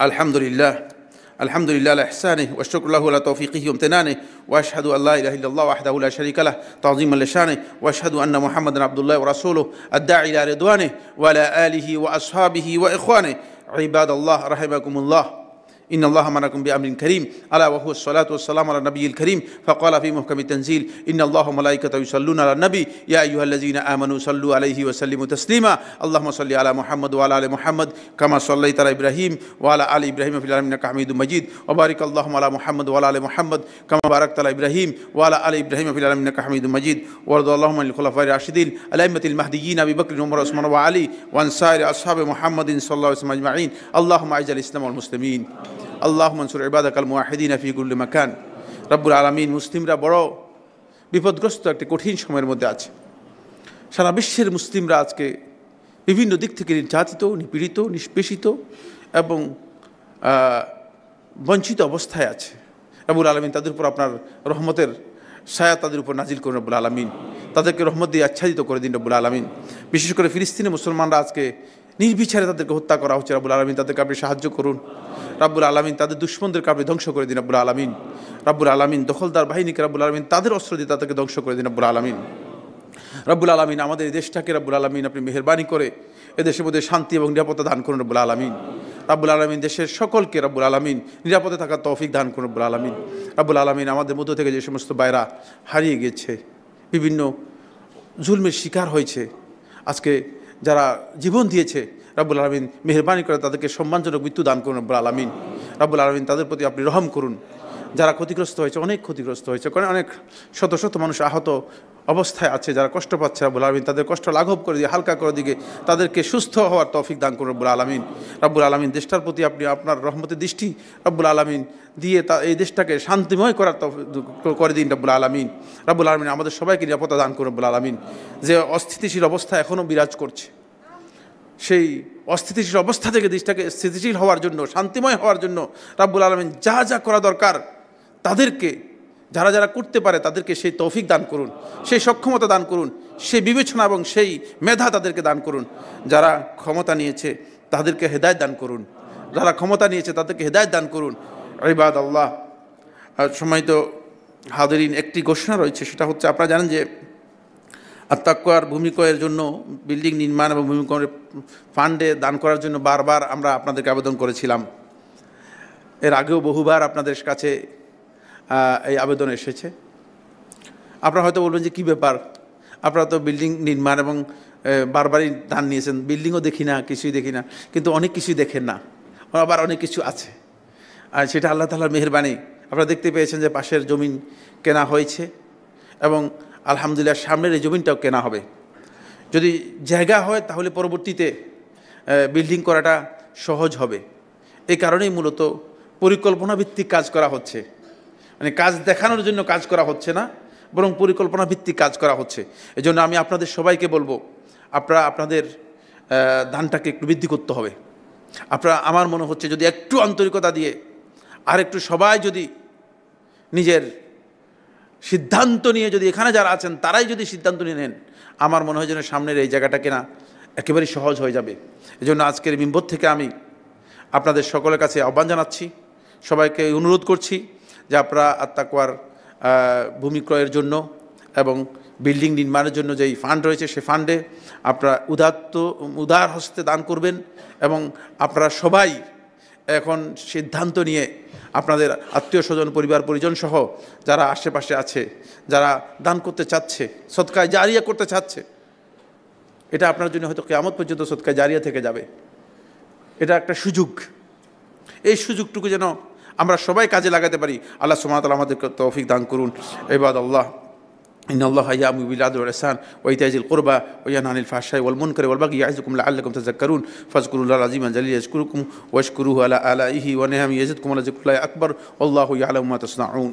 আলহামদুলিল্লাহ আলহামদুলিল্লাহ আলা ইহসানিহি ওয়া শুকরু লাহু আলা তাওফীকিহি ওয়া ইমতিনানিহি ওয়া আশহাদু আল্লা ইলাহা ইল্লাল্লাহ ওয়াহদাহু লা শারীকা লাহু তা'যীমান লিশানিহি ওয়া আশহাদু আন্না মুহাম্মাদান আবদুল্লাহি ওয়া রাসূলুহু আদ-দাঈ ইলা রিদওয়ানিহি ওয়া আলা আলিহি ওয়া আসহাবিহি ওয়া ইখওয়ানিহি ইবাদাল্লাহ রাহিমাকুমুল্লাহ। إن الله أمركم بأمر كريم ألا وهو الصلاة والسلام على النبي الكريم فقال في محكم التنزيل إن الله وملائكته يصلون على النبي يا أيها الذين آمنوا صلوا عليه وسلموا تسليما اللهم صل على محمد وعلى آل محمد كما صليت على إبراهيم وعلى آل إبراهيم في العالمين إنك حميد مجيد وبارك اللهم على محمد وعلى آل محمد كما باركت على إبراهيم وعلى آل إبراهيم في العالمين إنك حميد مجيد وارض اللهم عن الخلفاء الراشدين الأئمة المهديين أبي بكر وعمر وعثمان وعلي وعن سائر أصحاب محمد صلى الله عليه وسلم أجمعين اللهم أعز الإسلام والمسلمين اللهم انصر عبادك الموحدين في كل مكان। রব্বুল আলামিন, মুসলিমরা বড় বিপদগ্রস্ত একটি কঠিন সময়ের মধ্যে আছে। সারা বিশ্বের মুসলিমরা আজকে বিভিন্ন দিক থেকে নির্যাতিত, নিপীড়িত, নিষ্পেষিত এবং বঞ্চিত অবস্থায় আছে। রব্বুল আলামিন তাদের উপর আপনার রহমতের ছায়া তাদের উপর নাজিল করুন রব্বুল আলামিন, তাদেরকে রহমত দিয়ে আচ্ছাদিত করে দিন রব্বুল আলামিন। বিশেষ করে ফিলিস্তিনে মুসলমানরা আজকে নির্বিচারে তাদেরকে হত্যা করা হচ্ছে রব্বুল আলামিন, তাদেরকে আপনি সাহায্য করুন রব্বুল আলামিন। তাদের দুশমনদেরকে আপনি ধ্বংস করে দিন রব্বুল আলামিন। রব্বুল আলামিন দখলদার বাহিনীকে রব্বুল আলামিন তাদের অস্ত্র দিয়ে তাদেরকে ধ্বংস করে দিন রব্বুল আলামিন। রব্বুল আলামিন আমাদের এই দেশটাকে রব্বুল আলামিন আপনি মেহেরবানি করে এদেশের মধ্যে শান্তি এবং নিরাপত্তা দান করুন রব্বুল আলামিন। রব্বুল আলামিন দেশের সকলকে রব্বুল আলামিন নিরাপদে থাকার তৌফিক দান করুন রব্বুল আলামিন। রব্বুল আলামিন আমাদের মধ্য থেকে যে সমস্ত ভাইরা হারিয়ে গেছে, বিভিন্ন জুলমের শিকার হয়েছে, আজকে যারা জীবন দিয়েছে রব্বুল আলামিন মেহেরবানি করে তাদেরকে সম্মানজনক মৃত্যু দান করুন রব্বুল আলামিন। রব্বুল আলামিন তাদের প্রতি আপনি রহম করুন। যারা ক্ষতিগ্রস্ত হয়েছে, অনেক ক্ষতিগ্রস্ত হয়েছে, কারণ অনেক শত শত মানুষ আহত অবস্থায় আছে, যারা কষ্ট পাচ্ছে রব্বুল আলামিন তাদের কষ্ট লাঘব করে দিয়ে হালকা করে দিকে তাদেরকে সুস্থ হওয়ার তৌফিক দান করুন রব্বুল আলামিন। রব্বুল আলামিন দেশটার প্রতি আপনি আপনার রহমতের দৃষ্টি রব্বুল আলামিন দিয়ে এই দেশটাকে শান্তিময় করার করে দিন রব্বুল আলামিন। রব্বুল আলামিন আমাদের সবাইকে নিরাপত্তা দান করুন রব্বুল আলামিন। যে অস্থিতিশীল অবস্থা এখনও বিরাজ করছে, সেই অস্থিতিশীল অবস্থা থেকে দেশটাকে স্থিতিশীল হওয়ার জন্য, শান্তিময় হওয়ার জন্য রব্বুল আলামিন যা যা করা দরকার তাদেরকে যারা যারা করতে পারে তাদেরকে সেই তৌফিক দান করুন, সেই সক্ষমতা দান করুন, সেই বিবেচনা এবং সেই মেধা তাদেরকে দান করুন। যারা ক্ষমতা নিয়েছে তাদেরকে হেদায়েত দান করুন, যারা ক্ষমতা নিয়েছে তাদেরকে হেদায়েত দান করুন। ইবাদাল্লাহ, সম্মানিত হাজিরিন, একটি ঘোষণা রয়েছে, সেটা হচ্ছে আপনারা জানেন যে আত্মাক্কার ভূমিকয়ের জন্য বিল্ডিং নির্মাণ এবং ভূমিকয়ের ফান্ডে দান করার জন্য বারবার আমরা আপনাদেরকে আবেদন করেছিলাম। এর আগেও বহুবার আপনাদের কাছে এই আবেদন এসেছে। আপনারা হয়তো বলবেন যে কী ব্যাপার, আপনারা তো বিল্ডিং নির্মাণ এবং বারবারই দান নিয়েছেন, বিল্ডিংও দেখি না, কিছুই দেখি না, কিন্তু অনেক কিছুই দেখেন না, আবার অনেক কিছু আছে, আর সেটা আল্লাহ তাআলার মেহেরবানি। আপনারা দেখতে পেয়েছেন যে পাশের জমিন কেনা হয়েছে এবং আলহামদুলিল্লাহ সামনের এই জমিনটাও কেনা হবে। যদি জায়গা হয় তাহলে পরবর্তীতে বিল্ডিং করাটা সহজ হবে। এই কারণেই মূলত পরিকল্পনা ভিত্তিক কাজ করা হচ্ছে, মানে কাজ দেখানোর জন্য কাজ করা হচ্ছে না, বরং পরিকল্পনা ভিত্তিক কাজ করা হচ্ছে। এজন্য আমি আপনাদের সবাইকে বলবো, আপনারা আপনাদের দানটাকে একটু বৃদ্ধি করতে হবে। আপনারা, আমার মনে হচ্ছে যদি একটু আন্তরিকতা দিয়ে আর একটু সবাই যদি নিজের সিদ্ধান্ত নিয়ে, যদি এখানে যারা আছেন তারাই যদি সিদ্ধান্ত নিয়ে নেন, আমার মনে হয় যেন সামনের এই জায়গাটা কেনা একেবারেই সহজ হয়ে যাবে। এজন্য আজকের মিম্বর থেকে আমি আপনাদের সকলের কাছে আহ্বান জানাচ্ছি, সবাইকে অনুরোধ করছি যে আপনারা আত্মাকওয়ার ভূমি ক্রয়ের জন্য এবং বিল্ডিং নির্মাণের জন্য যেই ফান্ড রয়েছে সে ফান্ডে আপনারা উদার হস্তে দান করবেন এবং আপনারা সবাই এখন সিদ্ধান্ত নিয়ে আপনাদের আত্মীয় স্বজন পরিবার পরিজন সহ যারা আশেপাশে আছে, যারা দান করতে চাচ্ছে, সদকায়ে জারিয়া করতে চাচ্ছে, এটা আপনার জন্য হয়তো কিয়ামত পর্যন্ত সদকায়ে জারিয়া থেকে যাবে। এটা একটা সুযোগ। এই সুযোগটুকু যেন আমরা সবাই কাজে লাগাতে পারি। আল্লাহ সুবহানাহু ওয়া তাআলা আমাদেরকে তৌফিক দান করুন। ইবাদাল্লাহ, ইন্নাল্লাহা ইয়া'মুরু বিল আদলি ওয়াল ইহসান ওয়া ইতাইজিল কুরবা ওয়া ইয়ানহা আনিল ফাহশাই ওয়াল মুনকারি ওয়াল বাগয়ি ইয়া'iযুকুম লা'আল্লাকুম তাযাক্কারুন ফাযকুরুল্লাহল আযীমাল জালিল ইয়াযকুরুকুম ওয়াশকুরুহু আলা আলাইহি ওয়া নি'মাহি ইয়াজিদকুম ওয়া লাযিকরুল্লাহি আকবার ওয়াল্লাহু ইয়া'লামু মা তাসনাউন।